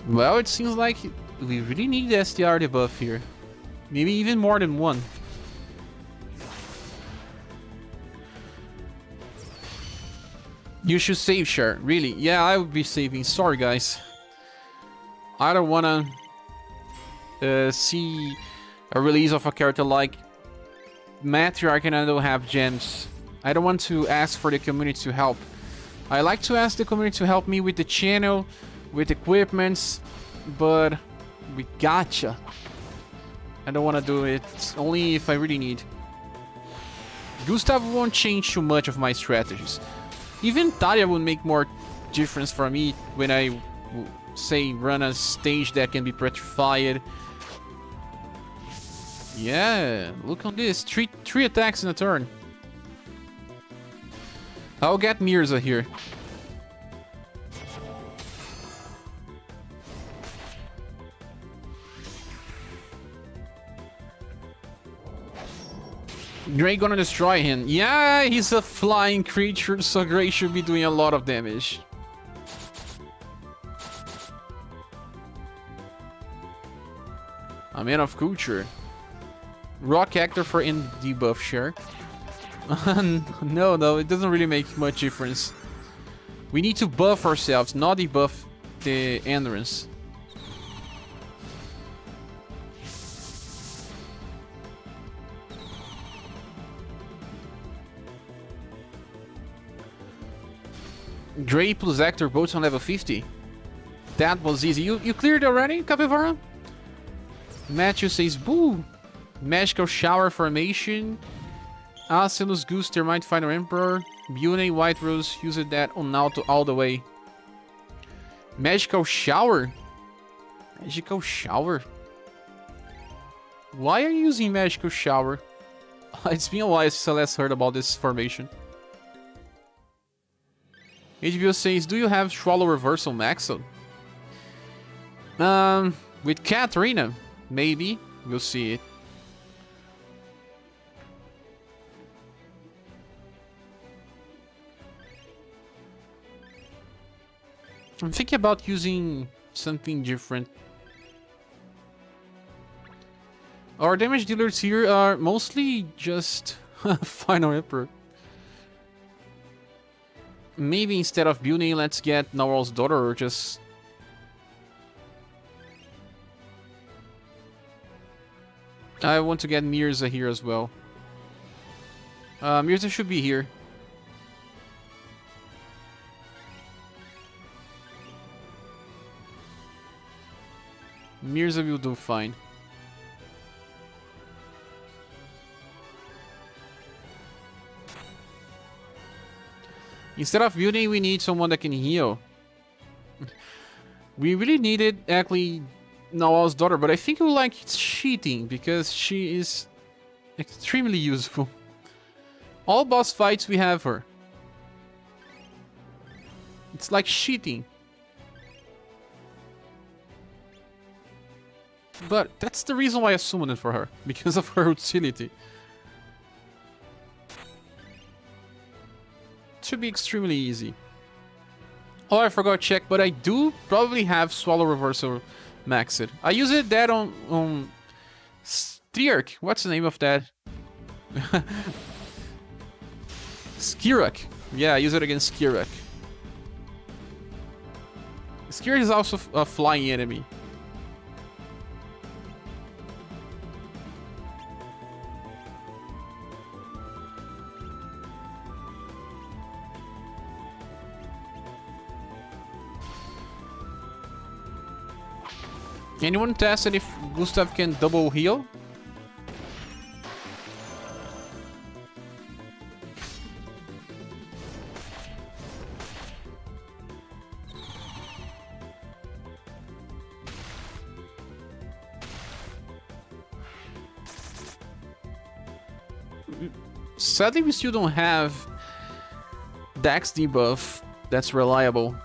Well, it seems like we really need the STR debuff here. Maybe even more than one. You should save, Cher. Really? Yeah, I would be saving. Sorry, guys. I don't wanna see a release of a character like Matriarch and I don't have gems. I don't want to ask for the community to help. I like to ask the community to help me with the channel, with equipments, but we gotcha. I don't want to do it only if I really need. Gustav won't change too much of my strategies. Even Talia would make more difference for me when I say run a stage that can be petrified. Yeah, look on this. Three attacks in a turn. I'll get Mirza here. Grey gonna destroy him. Yeah, he's a flying creature, so Grey should be doing a lot of damage. A man of culture. Rock actor for in debuff, sure. No, it doesn't really make much difference. We need to buff ourselves, not debuff the endurance. Grey plus actor both on level 50. That was easy. You cleared already, Capivara? Matthew says boo. Magical shower formation. Acelus Goose Termite Final Emperor. Bune White Rose used that on auto all the way. Magical shower? Magical shower? Why are you using magical shower? It's been a while since I last heard about this formation. HBO says, do you have Swallow Reversal Maxo? With Katarina, maybe. We'll see it. I'm thinking about using something different. Our damage dealers here are mostly just Final Emperor. Maybe instead of Bune, let's get Narwhal's daughter or just... I want to get Mirza here as well. Mirza should be here. Mirza will do fine. Instead of Bune, we need someone that can heal. We really needed actually Nawal's daughter, but I think we like cheating because she is extremely useful. All boss fights we have her. It's like cheating. But that's the reason why I summoned it for her, because of her utility. Should be extremely easy. Oh, I forgot to check, but I do probably have Swallow Reversal maxed. I use it that on Striarch. What's the name of that? Skirak. Yeah, I use it against Skirak. Skirak is also a flying enemy. Anyone tested if Gustav can double heal? Sadly, we still don't have Dex debuff that's reliable.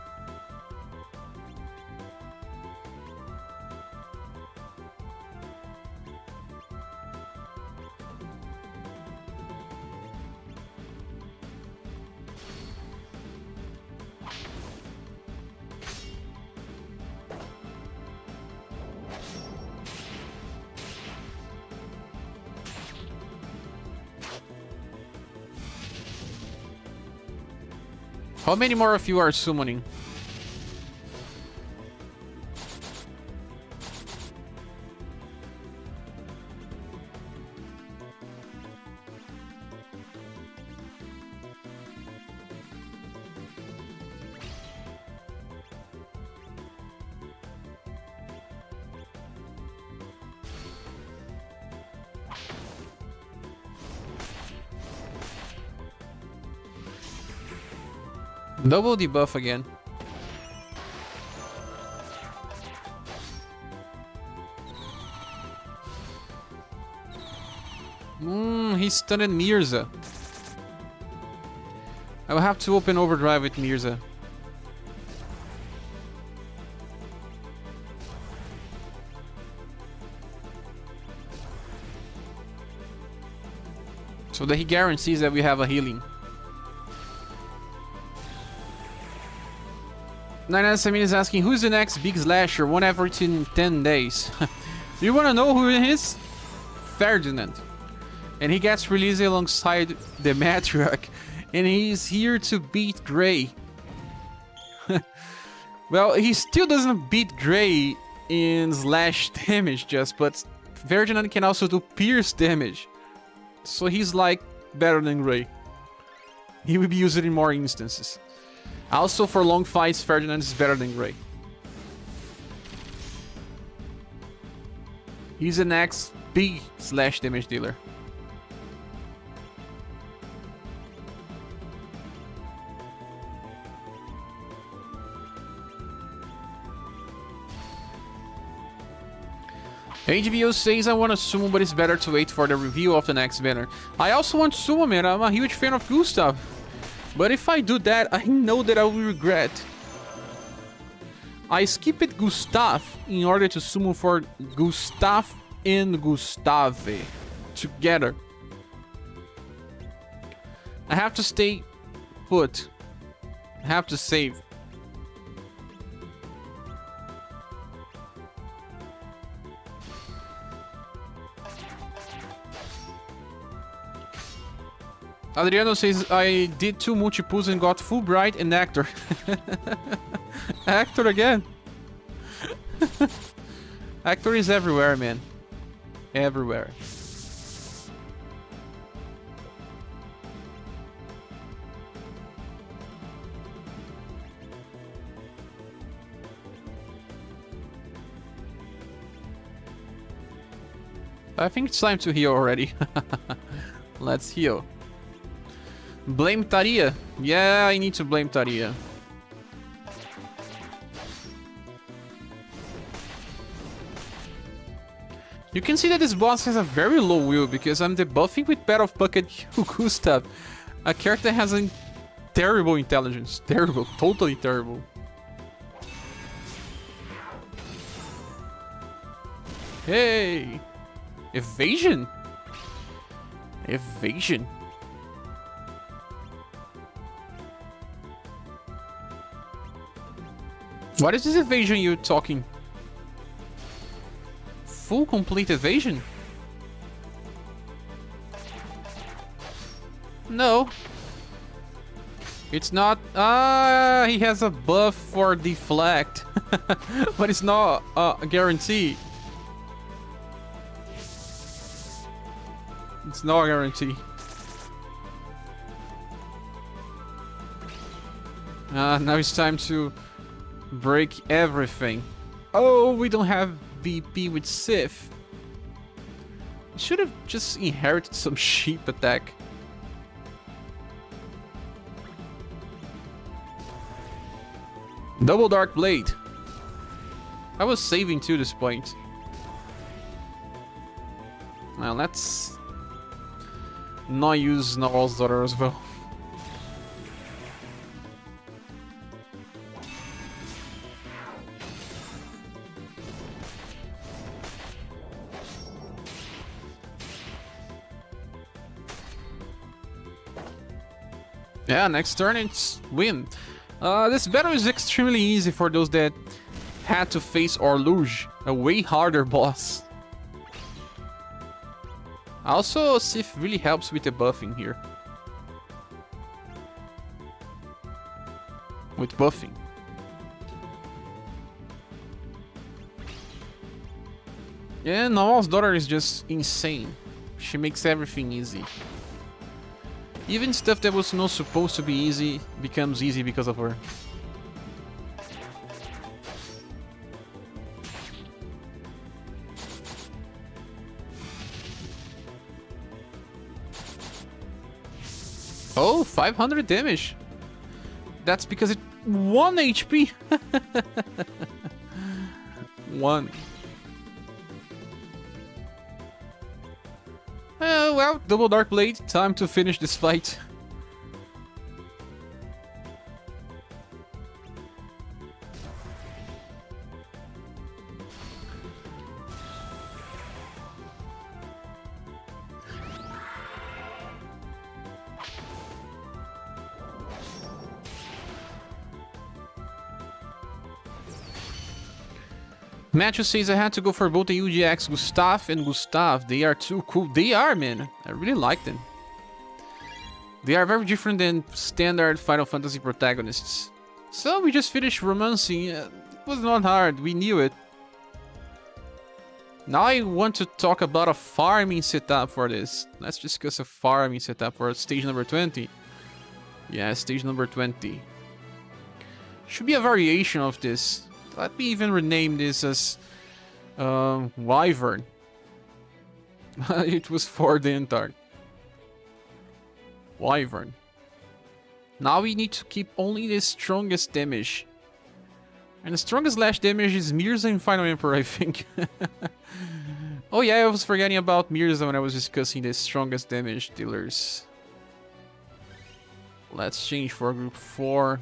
How many more of you are summoning? Double debuff again. He stunned Mirza. I will have to open overdrive with Mirza. So that he guarantees that we have a healing. Nine Samin is asking, who's the next big slasher? One effort in 10 days. Do you want to know who it is? Ferdinand. And he gets released alongside the Matriarch. And he's here to beat Grey. Well, he still doesn't beat Grey in slash damage just, but Ferdinand can also do pierce damage. So he's like better than Grey. He will be used in more instances. Also, for long fights, Ferdinand is better than Grey. He's the next big slash damage dealer. HBO says I want to summon, but it's better to wait for the review of the next banner. I also want to summon, man. I'm a huge fan of Gustav. But if I do that, I know that I will regret. I skipped Gustav in order to summon for Gustav and Gustave together. I have to stay put. I have to save. Adriano says, I did 2 multi-pulls and got Fulbright and actor. Actor again. Actor is everywhere, man. Everywhere. I think it's time to heal already. Let's heal. Blame Taria. Yeah, I need to blame Taria. You can see that this boss has a very low will because I'm debuffing with Battle of Bucket Gustav. A character that has a terrible intelligence. Terrible. Totally terrible. Hey! Evasion? Evasion? What is this evasion you're talking? Full complete evasion? No. It's not. He has a buff for deflect. But it's not a guarantee. It's not a guarantee. Now it's time to break everything. Oh, we don't have BP with Sif. He should have just inherited some sheep attack. Double Dark Blade. I was saving to this point. Now let's not use Noel's daughter as well. Yeah, next turn it's win. This battle is extremely easy for those that had to face Orluge, a way harder boss. Also, Sif really helps with the buffing here. With buffing. Yeah, Noel's daughter is just insane. She makes everything easy. Even stuff that was not supposed to be easy becomes easy because of her. Oh, 500 damage. That's because it 1 HP. 1. Well, double Dark Blade. Time to finish this fight. Matthew says I had to go for both the UDX Gustave and Gustav. They are too cool. They are, man. I really like them. They are very different than standard Final Fantasy protagonists. So we just finished romancing. It was not hard. We knew it. Now I want to talk about a farming setup for this. Let's discuss a farming setup for stage number 20. Yeah, stage number 20. Should be a variation of this. Let me even rename this as Wyvern. It was for the entire Wyvern. Now we need to keep only the strongest damage. And the strongest slash damage is Mirza and Final Emperor, I think. Oh yeah, I was forgetting about Mirza when I was discussing the strongest damage dealers. Let's change for group 4.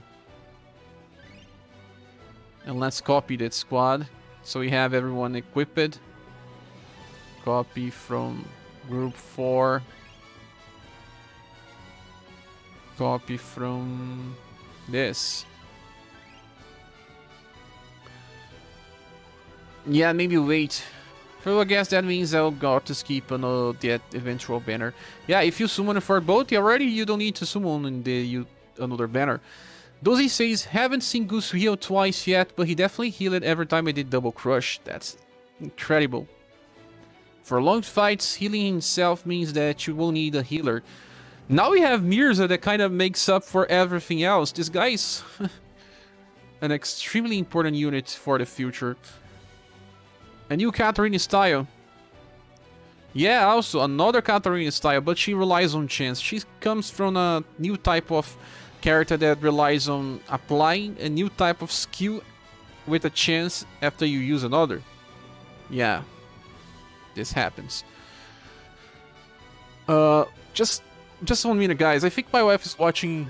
And let's copy that squad, so we have everyone equipped. Copy from group 4. Copy from this. Yeah, maybe wait. So I guess that means I'll got to skip on that eventual banner. Yeah, if you summon for both already, you don't need to summon in the another banner. Dozy says, haven't seen Goose heal twice yet, but he definitely healed every time I did double crush. That's incredible. For long fights, healing himself means that you will need a healer. Now we have Mirza that kind of makes up for everything else. This guy is an extremely important unit for the future. A new Katarina style. Yeah, also another Katarina style, but she relies on chance. She comes from a new type of character that relies on applying a new type of skill with a chance after you use another. Yeah, this happens. Just 1 minute, guys. I think my wife is watching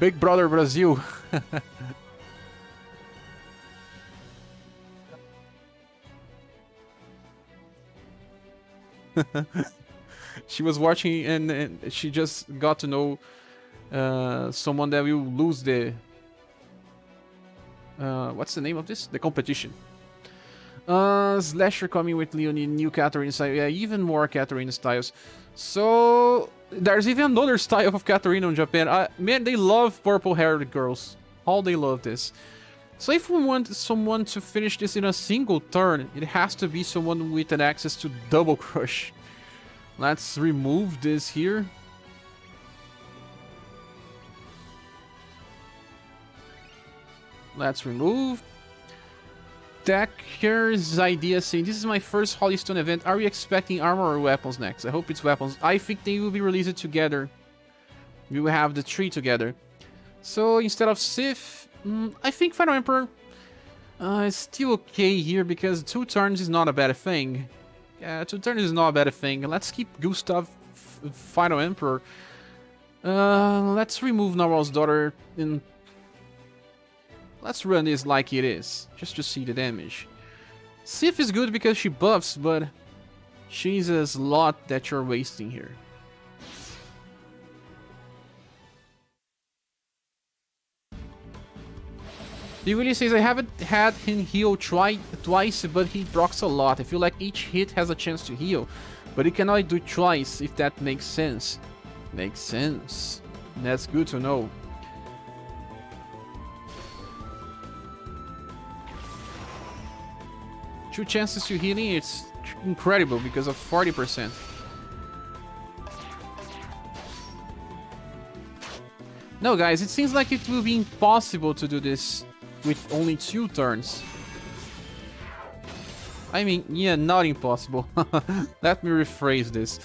Big Brother Brazil. She was watching and she just got to know someone that will lose the what's the name of this? The competition. Slasher coming with Leonie, new Katarina style. Yeah, even more Katarina styles. So there's even another style of Katarina in Japan. Man, they love purple-haired girls. How they love this. So if we want someone to finish this in a single turn, it has to be someone with an access to double crush. Let's remove this here. Let's remove. Decker's idea saying, this is my first Holystone event. Are we expecting armor or weapons next? I hope it's weapons. I think they will be released together. We will have the 3 together. So instead of Sith, I think Final Emperor is still okay here because 2 turns is not a bad thing. Yeah, 2 turns is not a bad thing. Let's keep Gustav Final Emperor. Let's remove Narwhal's daughter and let's run this like it is, just to see the damage. Sif is good because she buffs, but she's a slot that you're wasting here. He really says, I haven't had him heal twice, but he procs a lot. I feel like each hit has a chance to heal, but he cannot do it twice, if that makes sense. Makes sense. That's good to know. Two chances to healing, it's incredible because of 40%. No, guys, it seems like it will be impossible to do this with only 2 turns. I mean, yeah, not impossible. Let me rephrase this.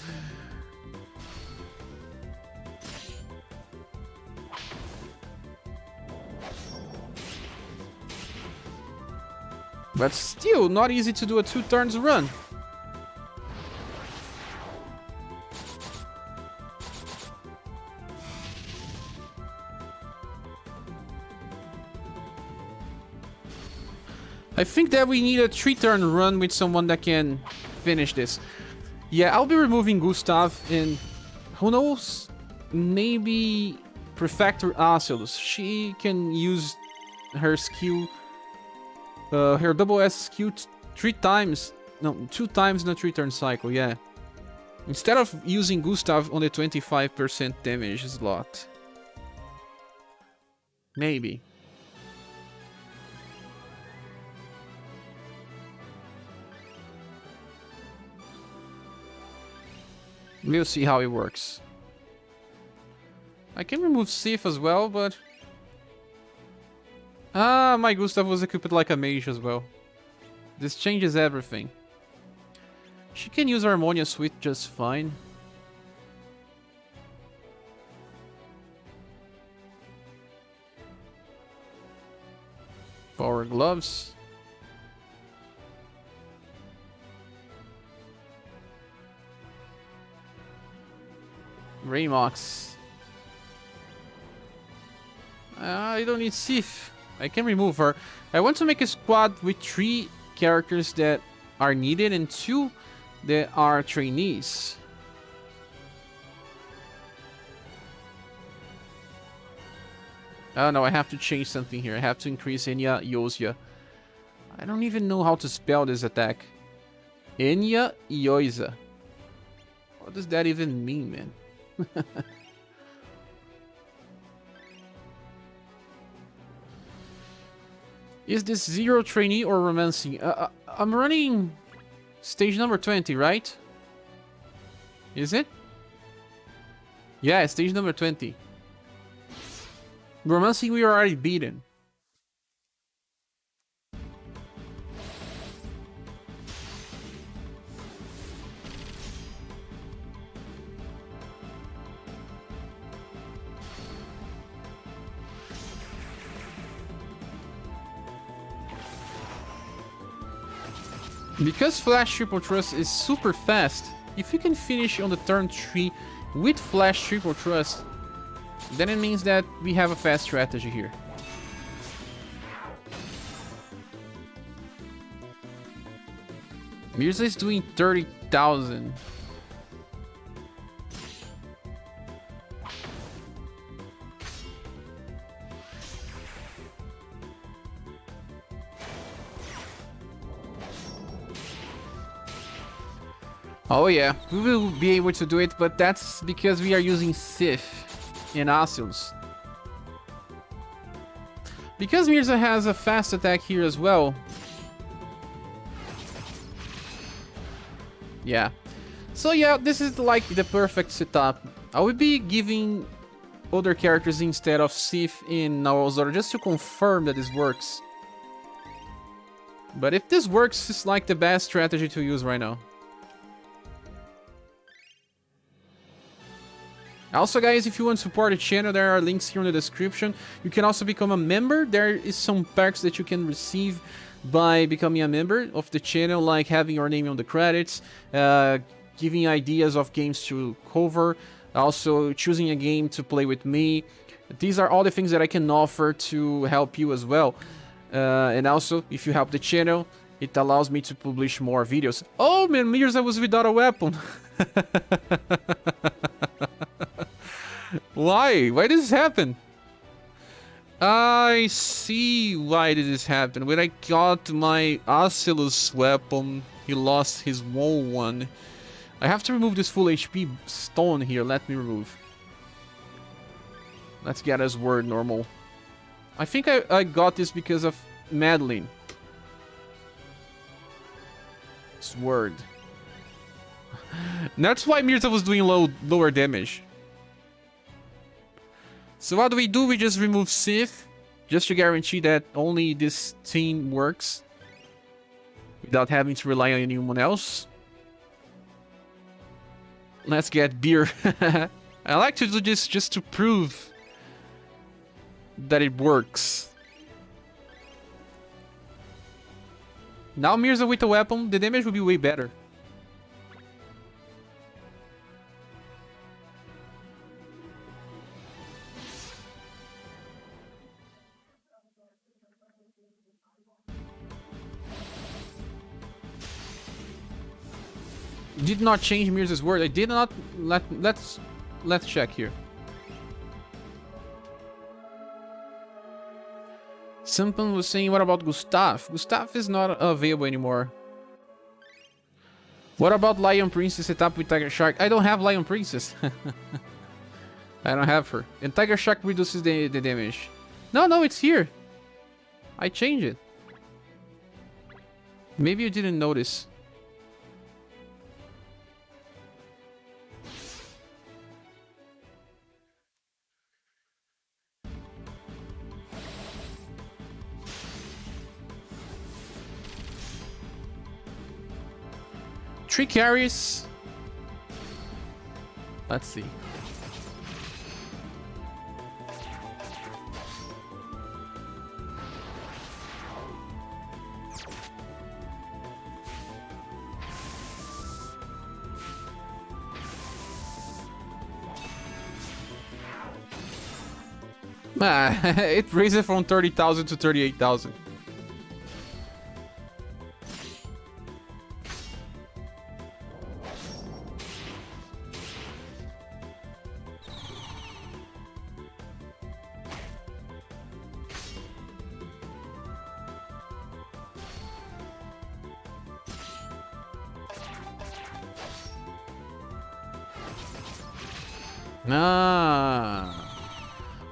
But still, not easy to do a 2 turns run. I think that we need a 3-turn run with someone that can finish this. Yeah, I'll be removing Gustav and who knows, maybe Prefector Acilos. She can use her skill, her double S skill 2 times in a 3-turn cycle, yeah. Instead of using Gustav on the 25% damage slot. Maybe. We'll see how it works. I can remove Sif as well, but... Ah, my Gustav was equipped like a mage as well. This changes everything. She can use Harmonia Suite just fine. Power Gloves. Raymox. I don't need Sif. I can remove her. I want to make a squad with 3 characters that are needed and 2 that are trainees. Oh no, I have to change something here. I have to increase Enya Yosia. I don't even know how to spell this attack. Enya Yoisa. What does that even mean, man? Is this 0 trainee or romancing? I'm running stage number 20, right? Is it? Yeah, stage number 20. Romancing we are already beaten. Because Flash Triple Trust is super fast, if you can finish on the turn 3 with Flash Triple Trust, then it means that we have a fast strategy here. Mirza is doing 30,000. Oh yeah, we will be able to do it, but that's because we are using Sif and Acilos. Because Mirza has a fast attack here as well. Yeah. So yeah, this is like the perfect setup. I will be giving other characters instead of Sif in Naozor just to confirm that this works. But if this works, it's like the best strategy to use right now. Also, guys, if you want to support the channel, there are links here in the description. You can also become a member. There is some perks that you can receive by becoming a member of the channel, like having your name on the credits, giving ideas of games to cover, also choosing a game to play with me. These are all the things that I can offer to help you as well. And also, if you help the channel, it allows me to publish more videos. Oh man, Mirza was without a weapon. Why? Why did this happen? I see why did this happen. When I got my Asylus weapon, he lost his wall one. I have to remove this full HP stone here. Let me remove. Let's get his word normal. I think I got this because of Madeline. Sword. That's why Mirza was doing lower damage. So what do? We just remove Sith, just to guarantee that only this team works, without having to rely on anyone else. Let's get beer. I like to do this just to prove that it works. Now Mirza with a weapon, the damage will be way better. Did not change Mirza's word. I did not. Let's check here. Someone was saying, what about Gustav? Gustav is not available anymore. What about Lion Princess set up with Tiger Shark? I don't have Lion Princess. I don't have her. And Tiger Shark reduces the damage. No, it's here. I changed it. Maybe you didn't notice. Three carries. Let's see. It raised it from 30,000 to 38,000.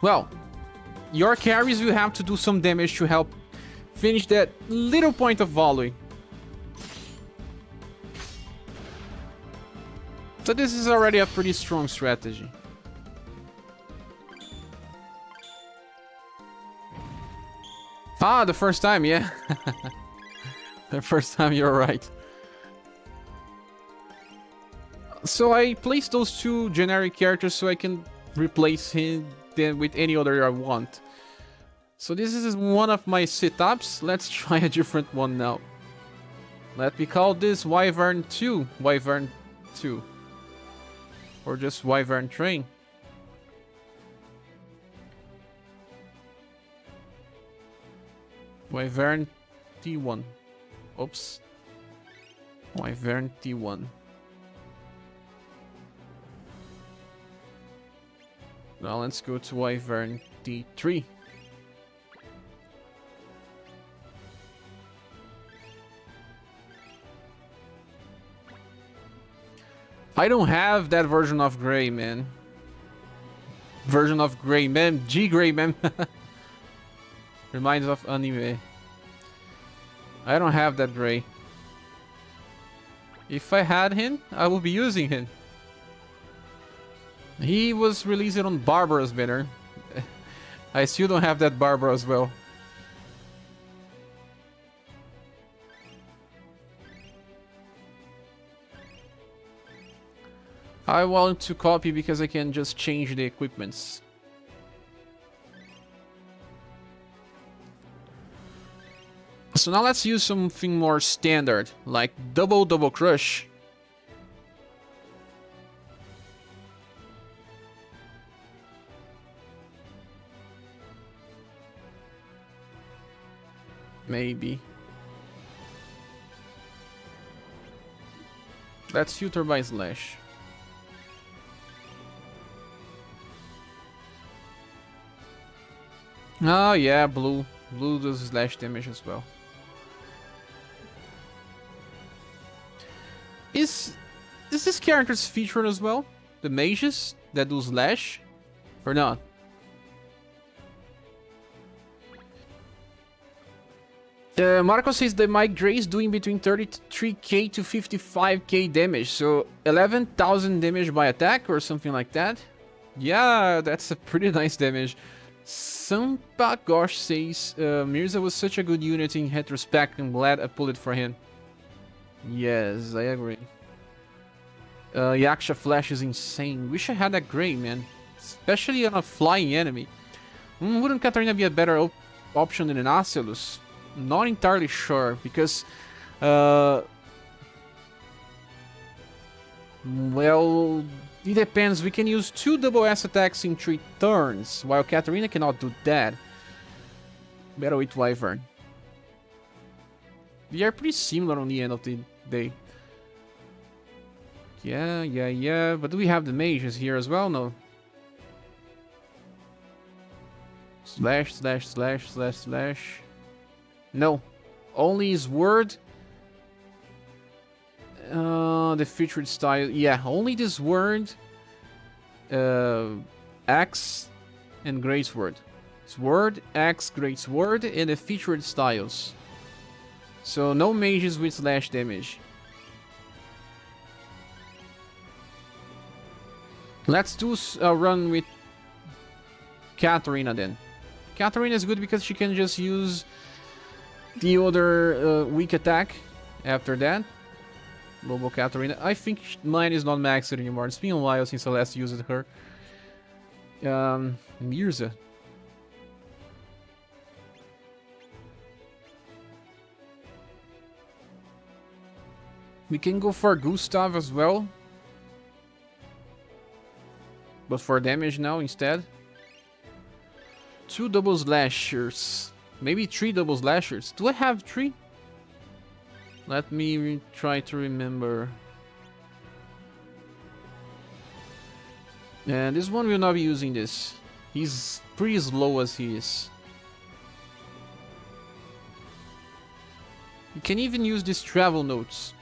Well, your carries will have to do some damage to help finish that little point of volley. So this is already a pretty strong strategy. Ah, the first time, yeah. The first time, you're right. So I placed those two generic characters so I can replace him then with any other I want. So this is one of my setups. Let's try a different one now. Let me call this Wyvern 2. Wyvern 2. Or just Wyvern Train. Wyvern T1. Oops. Wyvern T1. Now let's go to Wyvern T3. I don't have that version of Grey, man. Version of Grey, man. G-Grey, man. Reminds of anime. I don't have that Grey. If I had him, I would be using him. He was released on Barbara's banner. I still don't have that Barbara as well. I want to copy because I can just change the equipments. So now let's use something more standard, like double crush. Maybe. Let's filter by slash. Oh yeah, blue. Blue does slash damage as well. Is this character's featured as well? The mages that do slash? Or not? Marco says that Mike Dre is doing between 33k to 55k damage, so 11,000 damage by attack or something like that. Yeah, that's a pretty nice damage. Sampa Gosh says Mirza was such a good unit in retrospect. I'm glad I pulled it for him. Yes, I agree. Yaksha Flash is insane. Wish I had that gray, man. Especially on a flying enemy. Wouldn't Katarina be a better option than an Acelus? Not entirely sure, because... well... It depends. We can use 2 double S attacks in 3 turns, while Katarina cannot do that. Better with Wyvern. They are pretty similar on the end of the day. Yeah. But do we have the mages here as well? No. Slash. No. Only his word. The featured style. Yeah, only this word. Axe and Great Sword. Sword, Axe, Great Sword, and the featured styles. So no mages with slash damage. Let's do a run with Katarina then. Katarina is good because she can just use the other weak attack after that. Lobo Katarina. I think mine is not maxed anymore. It's been a while since I last used her. Mirza. We can go for Gustav as well. But for damage now instead. 2 double slashers. Maybe 3 double slashers. Do I have 3? Let me try to remember. And this one will not be using this. He's pretty slow as he is. You can even use these travel notes.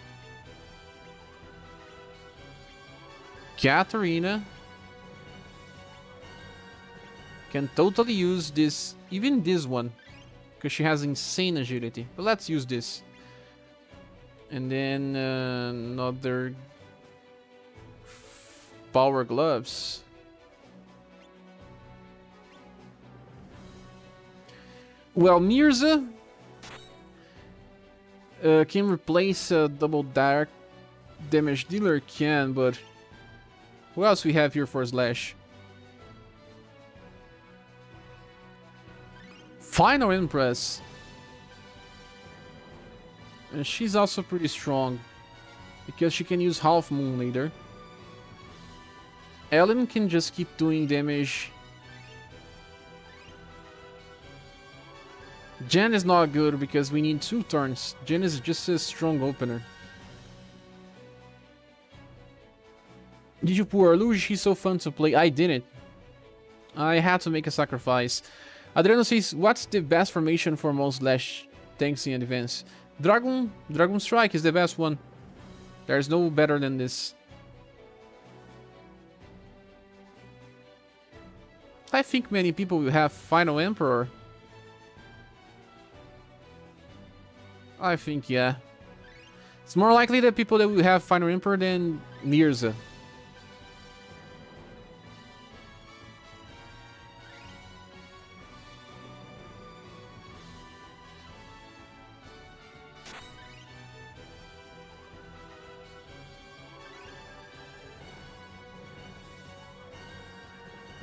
Katarina can totally use this, even this one, because she has insane agility. But let's use this. And then another power gloves. Well, Mirza can replace a double dark damage dealer, can, but who else we have here for slash? Final Empress. And she's also pretty strong because she can use Half Moon later. Ellen can just keep doing damage. Jen is not good because we need 2 turns. Jen is just a strong opener. Did you pull Arluge? She's so fun to play. I didn't. I had to make a sacrifice. Adriano says, what's the best formation for most slash tanks in advance? Dragon Strike is the best one. There's no better than this. I think many people will have Final Emperor. I think, yeah. It's more likely that people that will have Final Emperor than Mirza.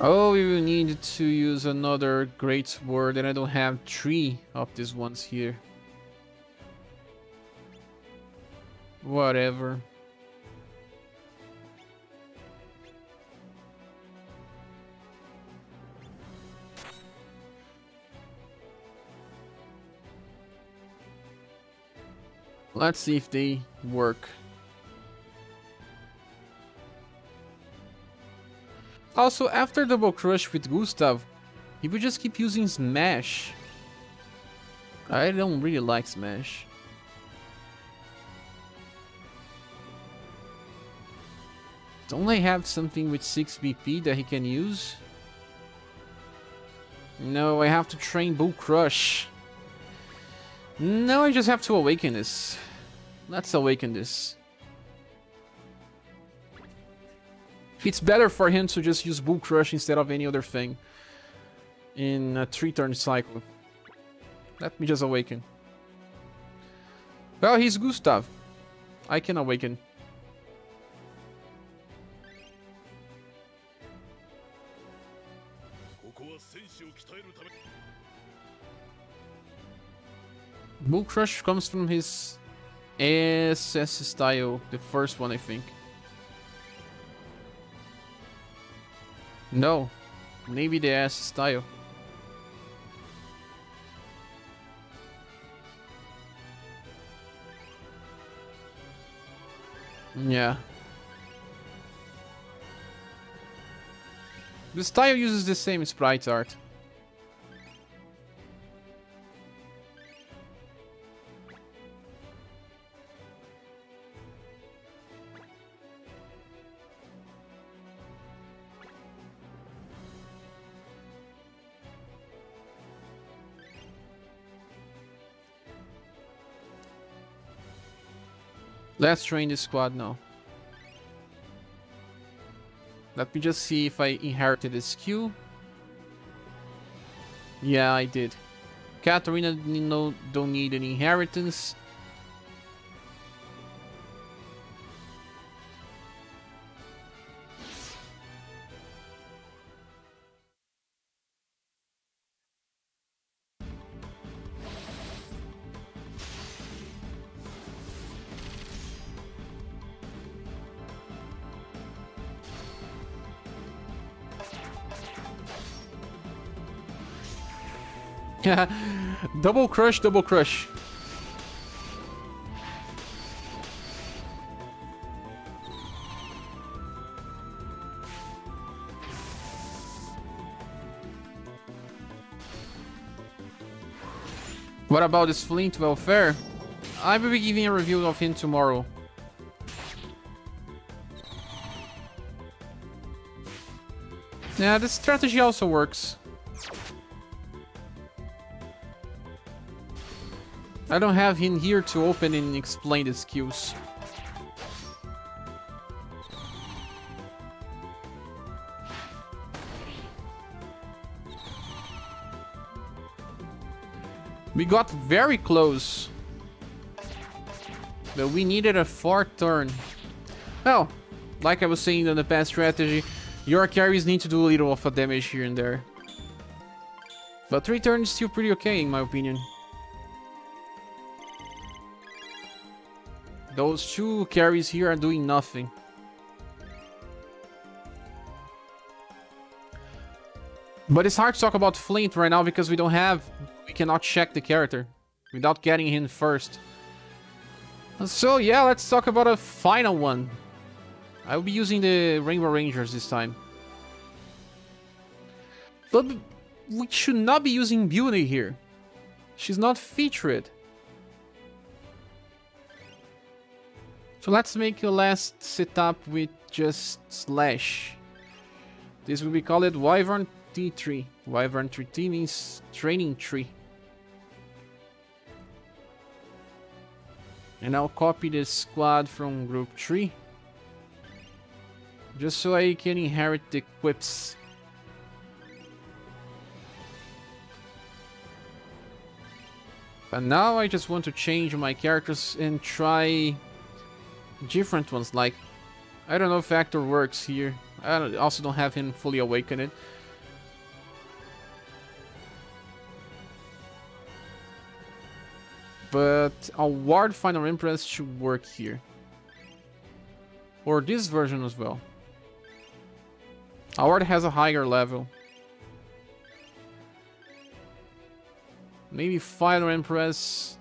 Oh, we will need to use another great sword, and I don't have 3 of these ones here. Whatever. Let's see if they work. Also, after Double Crush with Gustav, he would just keep using Smash. I don't really like Smash. Don't I have something with 6 BP that he can use? No, I have to train Bull Crush. No, I just have to awaken this. Let's awaken this. It's better for him to just use Bull Crush instead of any other thing in a 3-turn cycle. Let me just awaken. Well, he's Gustav. I can awaken. Bull Crush comes from his SS style, the first one, I think. No, maybe the S style. Yeah. The style uses the same sprite art. Let's train this squad now. Let me just see if I inherited this skill. Yeah, I did. Katarina don't need an inheritance. Double crush, double crush. What about this Flint welfare? I will be giving a review of him tomorrow. Yeah, this strategy also works. I don't have him here to open and explain the skills. We got very close. But we needed a 4th turn. Well, like I was saying in the past strategy, your carries need to do a little of a damage here and there. But 3 turns is still pretty okay in my opinion. Those 2 carries here are doing nothing. But it's hard to talk about Flint right now because we cannot check the character without getting him first. So yeah, let's talk about a final one. I will be using the Rainbow Rangers this time. But we should not be using Beauty here. She's not featured. So let's make a last setup with just Slash. This will be called Wyvern T3. Wyvern T3 means training tree. And I'll copy the squad from group 3. Just so I can inherit the equips. But now I just want to change my characters and try different ones, like, I don't know if Factor works here. I also don't have him fully awakened. But a Ward Final Empress should work here. Or this version as well. Our Ward has a higher level. Maybe Final Empress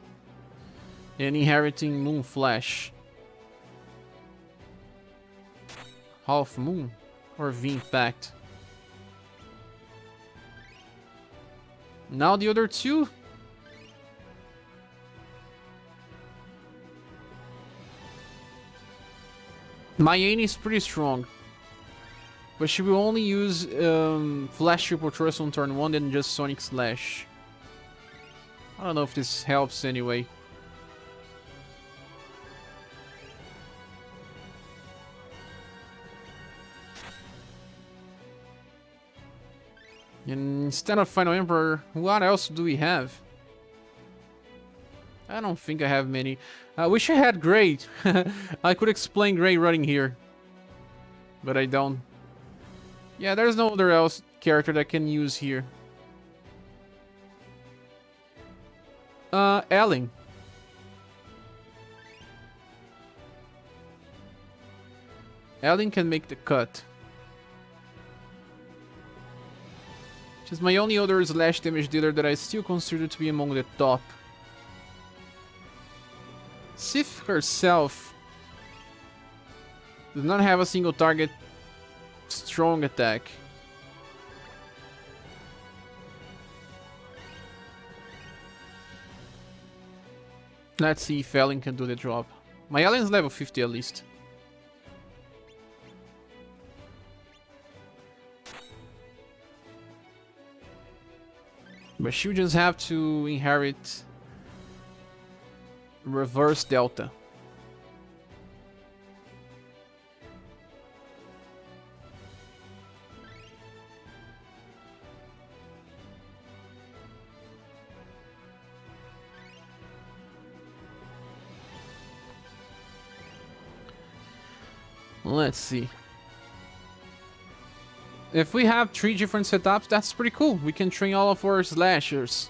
and inheriting Moon Flash. Half Moon or V-Impact. Now the other two. Mayane is pretty strong. But she will only use Flash Triple Trust on turn 1 and just Sonic Slash. I don't know if this helps anyway. And instead of Final Emperor, what else do we have? I don't think I have many. I wish I had Grey. I could explain Grey running here. But I don't. Yeah, there's no other else character that I can use here. Ellen. Ellen can make the cut. She's my only other slash damage dealer that I still consider to be among the top. Sif herself does not have a single target strong attack. Let's see if Ellen can do the drop. My Ellen's level 50 at least. But she'll just have to inherit Reverse Delta. Let's see. If we have 3 different setups, that's pretty cool. We can train all of our slashers.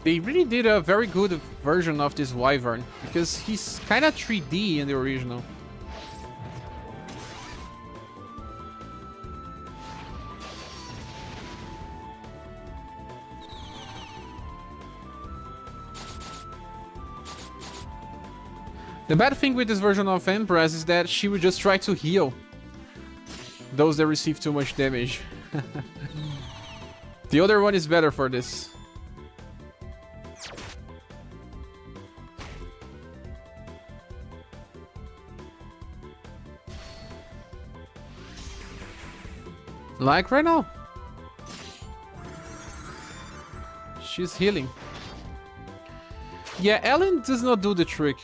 They really did a very good version of this Wyvern, because he's kind of 3D in the original. The bad thing with this version of Empress is that she would just try to heal those that receive too much damage. The other one is better for this. Like right now. She's healing. Yeah, Ellen does not do the trick.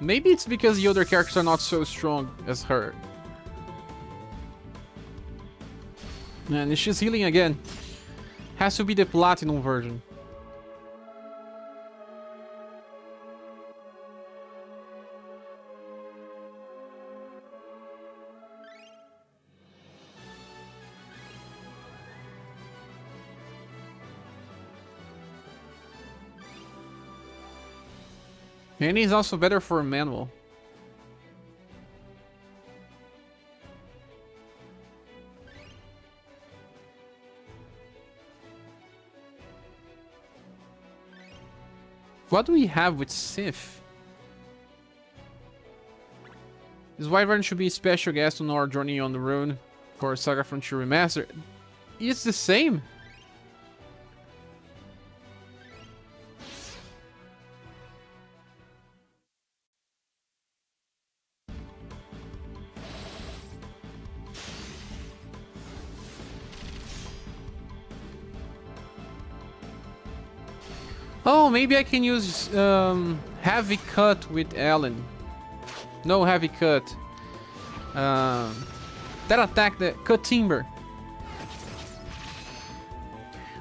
Maybe it's because the other characters are not so strong as her. And she's healing again. Has to be the platinum version. And he's also better for manual. What do we have with Sif? This Wyvern should be a special guest on our journey on the road for SaGa Frontier Remastered. It's the same. Oh, maybe I can use Heavy cut with Ellen. No heavy cut. That attack, the cut timber.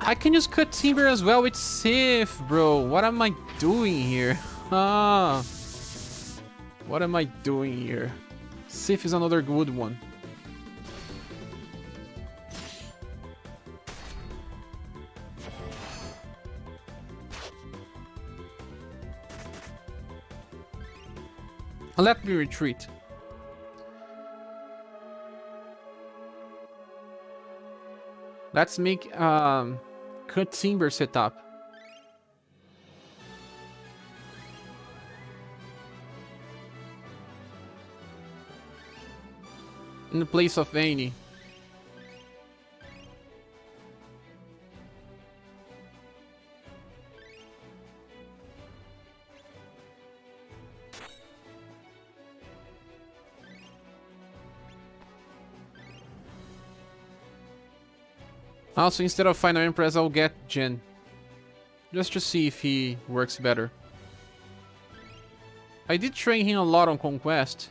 I can use cut timber as well with Sif, bro. What am I doing here? Ah. What am I doing here? Sif is another good one. Let me retreat. Let's make cut timber setup. In the place of Annie. Also, instead of Final Empress, I'll get Jen. Just to see if he works better. I did train him a lot on Conquest.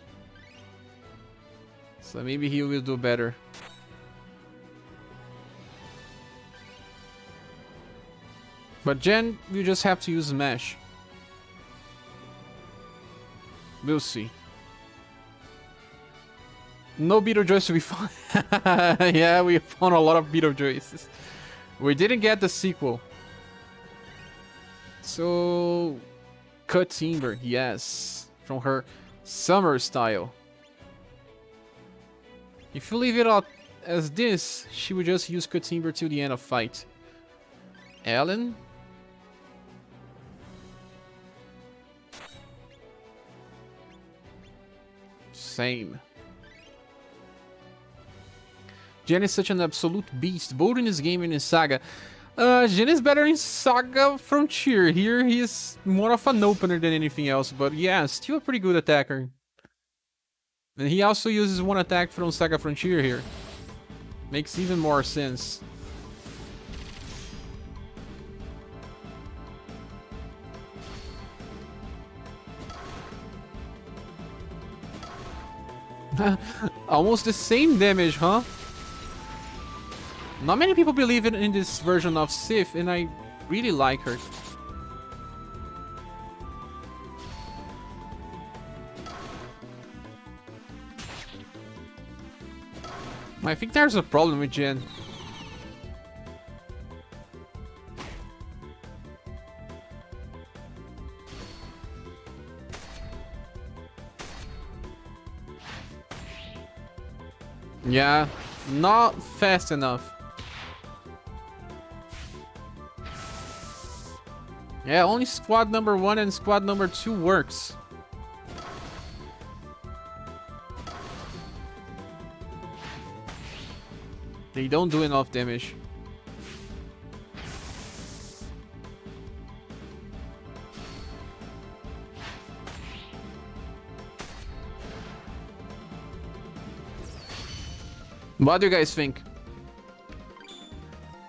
So maybe he will do better. But Jen, you just have to use Mesh. We'll see. No Beetlejuice to be found. Yeah, we found a lot of Beetlejuices. We didn't get the sequel. So... Cut timber, yes. From her summer style. If you leave it out as this, she would just use cut timber till the end of fight. Ellen? Same. Jen is such an absolute beast, both in this game and in SaGa. Jen is better in SaGa Frontier. Here he is more of an opener than anything else, but yeah, still a pretty good attacker. And he also uses one attack from SaGa Frontier here. Makes even more sense. Almost the same damage, huh? Not many people believe in this version of Sif, and I really like her. I think there's a problem with Jen. Yeah, not fast enough. Yeah, only squad number 1 and squad number 2 works. They don't do enough damage. What do you guys think?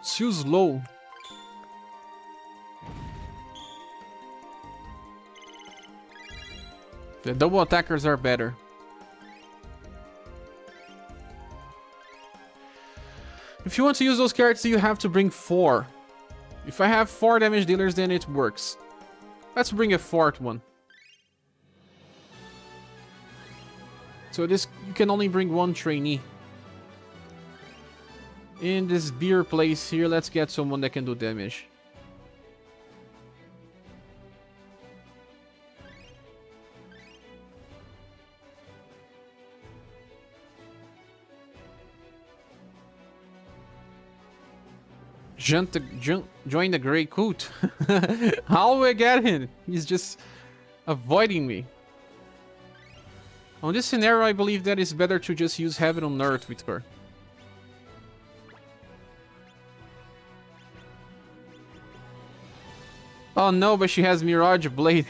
Too slow. The double attackers are better. If you want to use those characters, you have to bring 4. If I have 4 damage dealers, then it works. Let's bring a 4th one. So this, you can only bring 1 trainee. In this beer place here, let's get someone that can do damage. Join the Grey Coot. How do I get him? He's just avoiding me. On this scenario, I believe that it's better to just use Heaven on Earth with her. Oh no, but she has Mirage Blade.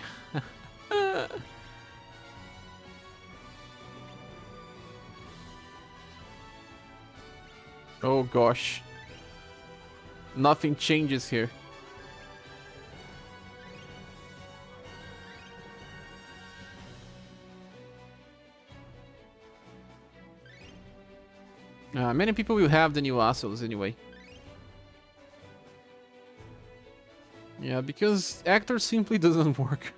Oh gosh. Nothing changes here. Many people will have the new assholes anyway. Yeah, because Actor simply doesn't work.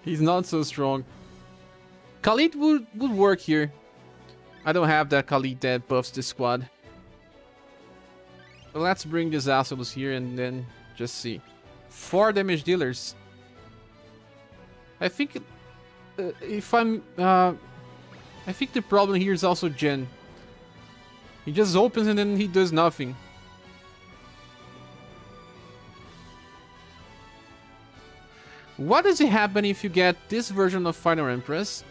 He's not so strong. Khalid would work here. I don't have that Khalid that buffs the squad. So let's bring these assholes here and then just see. 4 damage dealers. I think if I'm... I think the problem here is also Gen. He just opens and then he does nothing. What does it happen if you get this version of Final Empress?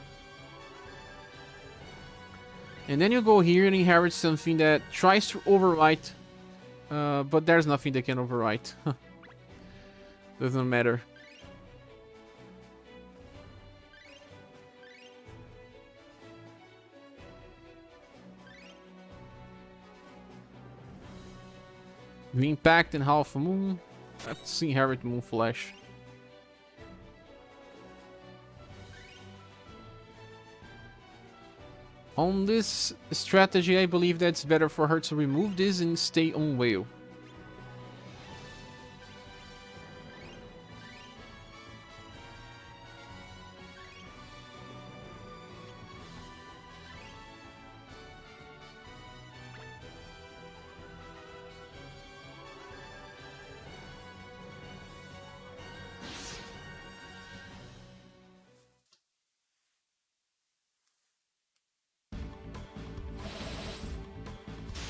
And then you go here and inherit something that tries to overwrite. But there's nothing that can overwrite. Doesn't matter. The impact in Half Moon. Let's inherit Moon Flash. On this strategy, I believe that it's better for her to remove this and stay on Whale.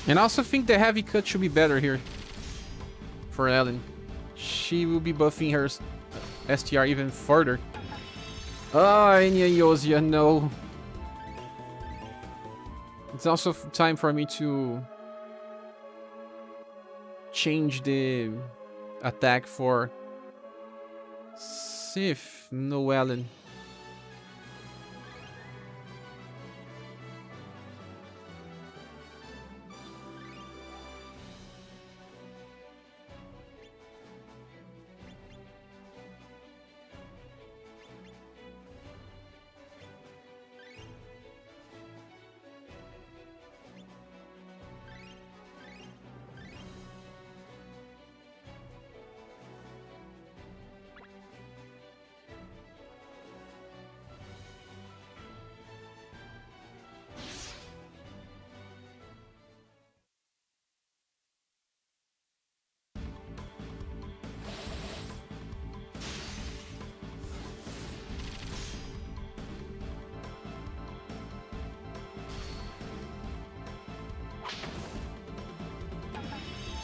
And I also think the heavy cut should be better here for Ellen. She will be buffing her STR even further. Ah, Enya Yosia, no. It's also time for me to change the attack for Sif, no Ellen.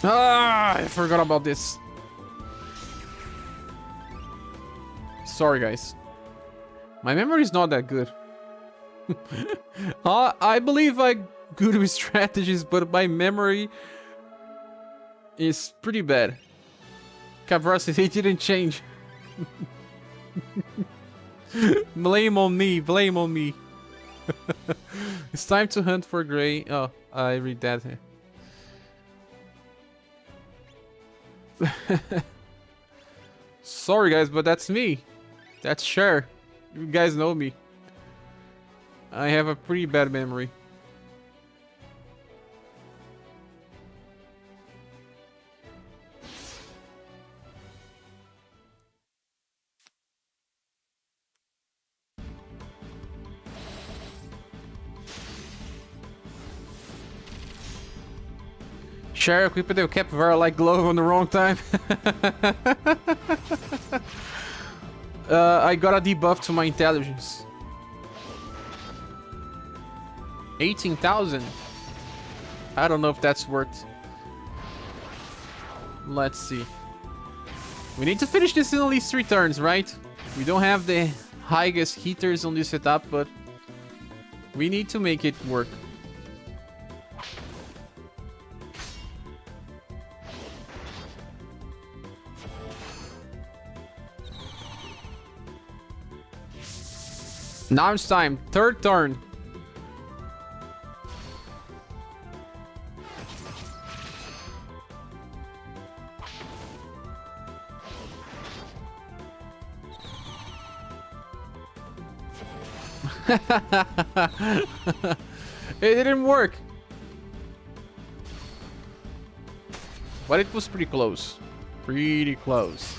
Ah, I forgot about this. Sorry, guys. My memory is not that good. I believe I'm good with strategies, but my memory is pretty bad. Cabrosity didn't change. Blame on me, blame on me. It's time to hunt for Grey. Oh, I read that. Sorry guys, but that's me. That's Cher. You guys know me. I have a pretty bad memory. Cher equipped the Capivara like glove on the wrong time. I got a debuff to my intelligence. 18,000. I don't know if that's worth. Let's see. We need to finish this in at least 3 turns, right? We don't have the highest heaters on this setup, but we need to make it work. Now it's time. 3rd turn. It didn't work. But it was pretty close. Pretty close.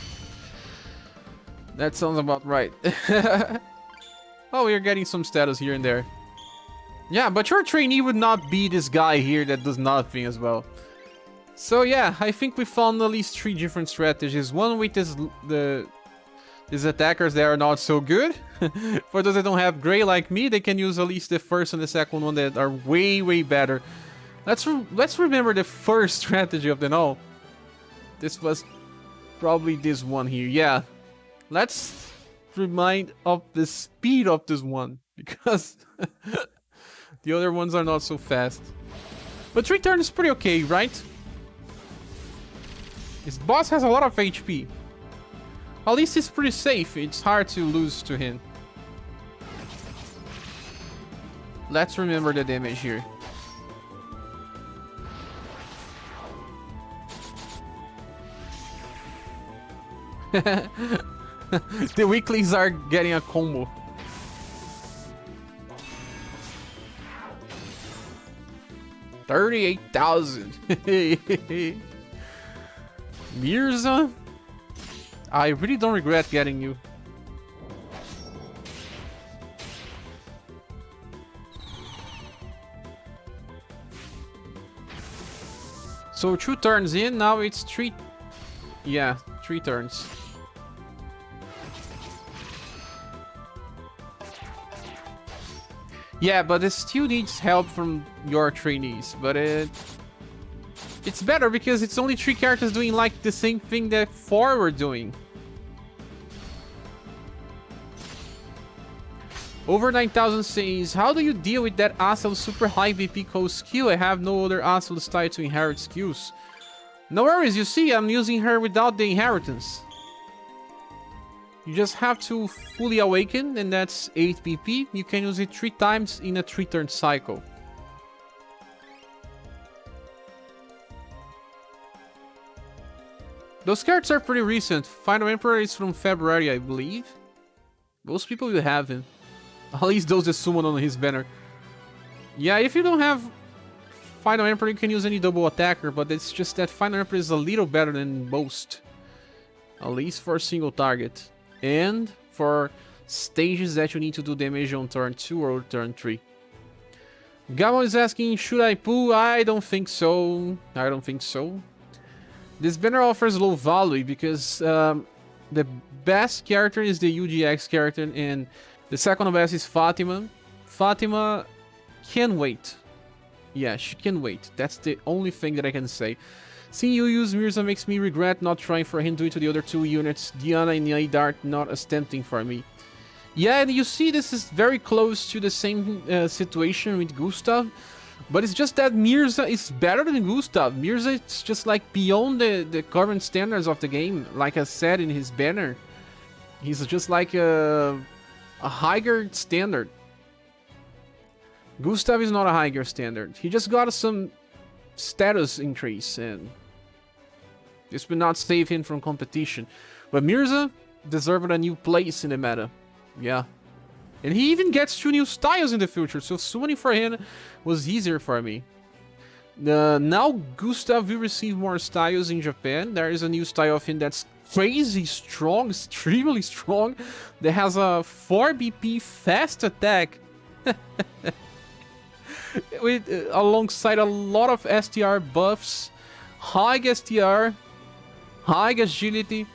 That sounds about right. Oh, we're getting some status here and there. Yeah, but your trainee would not be this guy here that does nothing as well. So yeah, I think we found at least 3 different strategies. One with these attackers that are not so good. For those that don't have gray like me, they can use at least the first and the second one that are way, way better. Let's remember the first strategy of them all. This was probably this one here. Yeah, let's remind of the speed of this one, because the other ones are not so fast. But 3 turns is pretty okay, right? His boss has a lot of HP. At least he's pretty safe. It's hard to lose to him. Let's remember the damage here. The weaklings are getting a combo. $38,000. Mirza, I really don't regret getting you. So 2 turns in, now it's 3. Yeah, 3 turns. Yeah, but it still needs help from your trainees. But it's better because it's only 3 characters doing like the same thing that 4 were doing. Over 9,000 says, how do you deal with that Asel super high VP co skill? I have no other Asel style to inherit skills. No worries, you see, I'm using her without the inheritance. You just have to fully awaken, and that's 8 BP. You can use it 3 times in a 3-turn cycle. Those cards are pretty recent. Final Emperor is from February, I believe. Most people will have him. At least those that summon on his banner. Yeah, if you don't have Final Emperor, you can use any double attacker, but it's just that Final Emperor is a little better than most. At least for a single target. And for stages that you need to do damage on turn 2 or turn 3. Gabon is asking, should I pull? I don't think so. I don't think so. This banner offers low value because the best character is the UDX character and the second best is Fatima. Fatima can wait. Yeah, she can wait. That's the only thing that I can say. Seeing you use Mirza makes me regret not trying for him to do it to the other 2 units. Diana and Naidart not as tempting for me. Yeah, and you see this is very close to the same situation with Gustav. But it's just that Mirza is better than Gustav. Mirza is just like beyond the current standards of the game. Like I said in his banner. He's just like a higher standard. Gustav is not a higher standard. He just got some status increase and this will not save him from competition. But Mirza deserved a new place in the meta. Yeah. And he even gets 2 new styles in the future, so summoning for him was easier for me. Now Gustav will receive more styles in Japan. There is a new style of him that's crazy strong, extremely strong, that has a 4 BP fast attack. With alongside a lot of STR buffs, high STR, high agility.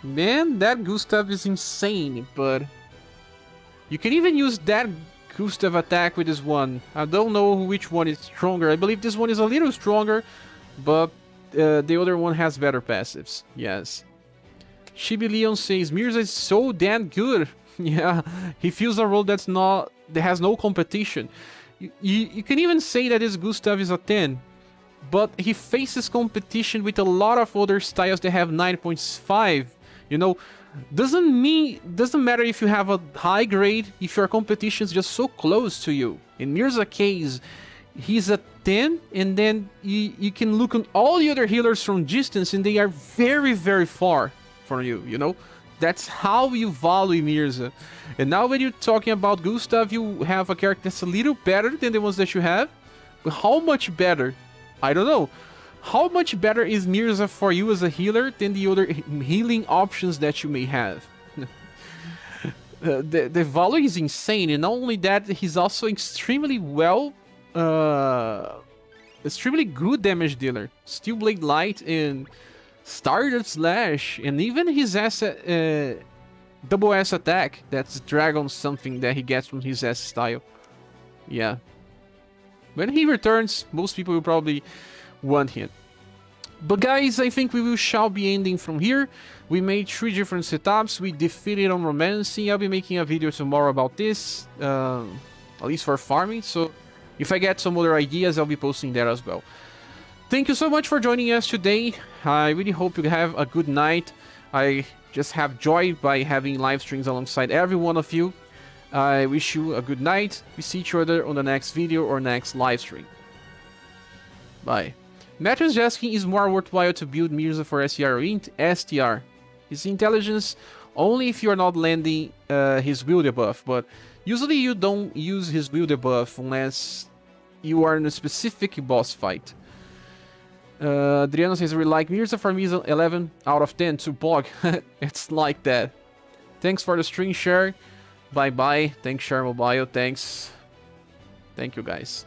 Man, that Gustav is insane, but you can even use that Gustav attack with this one. I don't know which one is stronger. I believe this one is a little stronger, but the other one has better passives. Yes. Shibi Leon says Mirza is so damn good. Yeah, he feels a role that has no competition. You can even say that this Gustav is a 10, but he faces competition with a lot of other styles that have 9.5. You know, doesn't matter if you have a high grade if your competition is just so close to you. In Mirza's case, he's a 10, and then you can look at all the other healers from distance, and they are very, very far from you. You know. That's how you value Mirza. And now when you're talking about Gustav, you have a character that's a little better than the ones that you have. But how much better? I don't know. how much better is Mirza for you as a healer than the other healing options that you may have? The value is insane, and not only that, he's also extremely extremely good damage dealer. Steel Blade Light and Stardust Slash, and even his double S attack, that's Dragon something that he gets from his S style. Yeah. When he returns, most people will probably want him. But guys, I think we shall be ending from here. We made 3 different setups. We defeated on Romancing. I'll be making a video tomorrow about this, at least for farming. So if I get some other ideas, I'll be posting that as well. Thank you so much for joining us today. I really hope you have a good night. I just have joy by having live streams alongside every one of you. I wish you a good night. We see each other on the next video or next live stream. Bye. Matthews is asking, is more worthwhile to build Mirza for STR or STR? His intelligence only if you are not landing his will debuff, but usually you don't use his will debuff unless you are in a specific boss fight. Adriano says, we like Mirza for me 11 out of 10 to blog. It's like that. Thanks for the stream share. Bye bye. Thanks, Share Mobile. Thanks. Thank you, guys.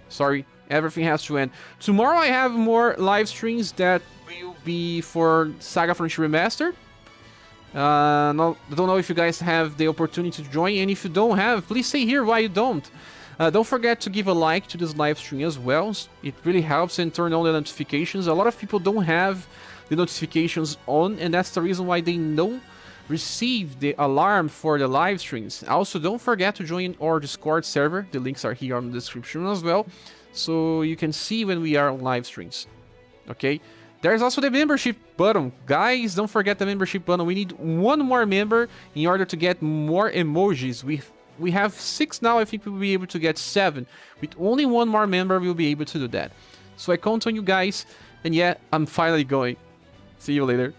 Sorry, everything has to end. Tomorrow I have more live streams that will be for SaGa Frontier Remastered. I don't know if you guys have the opportunity to join, and if you don't have, please say here why you don't. Don't forget to give a like to this live stream as well. It really helps, and turn on the notifications. A lot of people don't have the notifications on, and that's the reason why they don't receive the alarm for the live streams. Also, don't forget to join our Discord server. The links are here on the description as well, so you can see when we are on live streams. Okay, there's also the membership button. Guys, don't forget the membership button. We need 1 more member in order to get more emojis. We have 6 now. I think we'll be able to get 7. With only 1 more member, we'll be able to do that. So I count on you guys, and yeah, I'm finally going. See you later.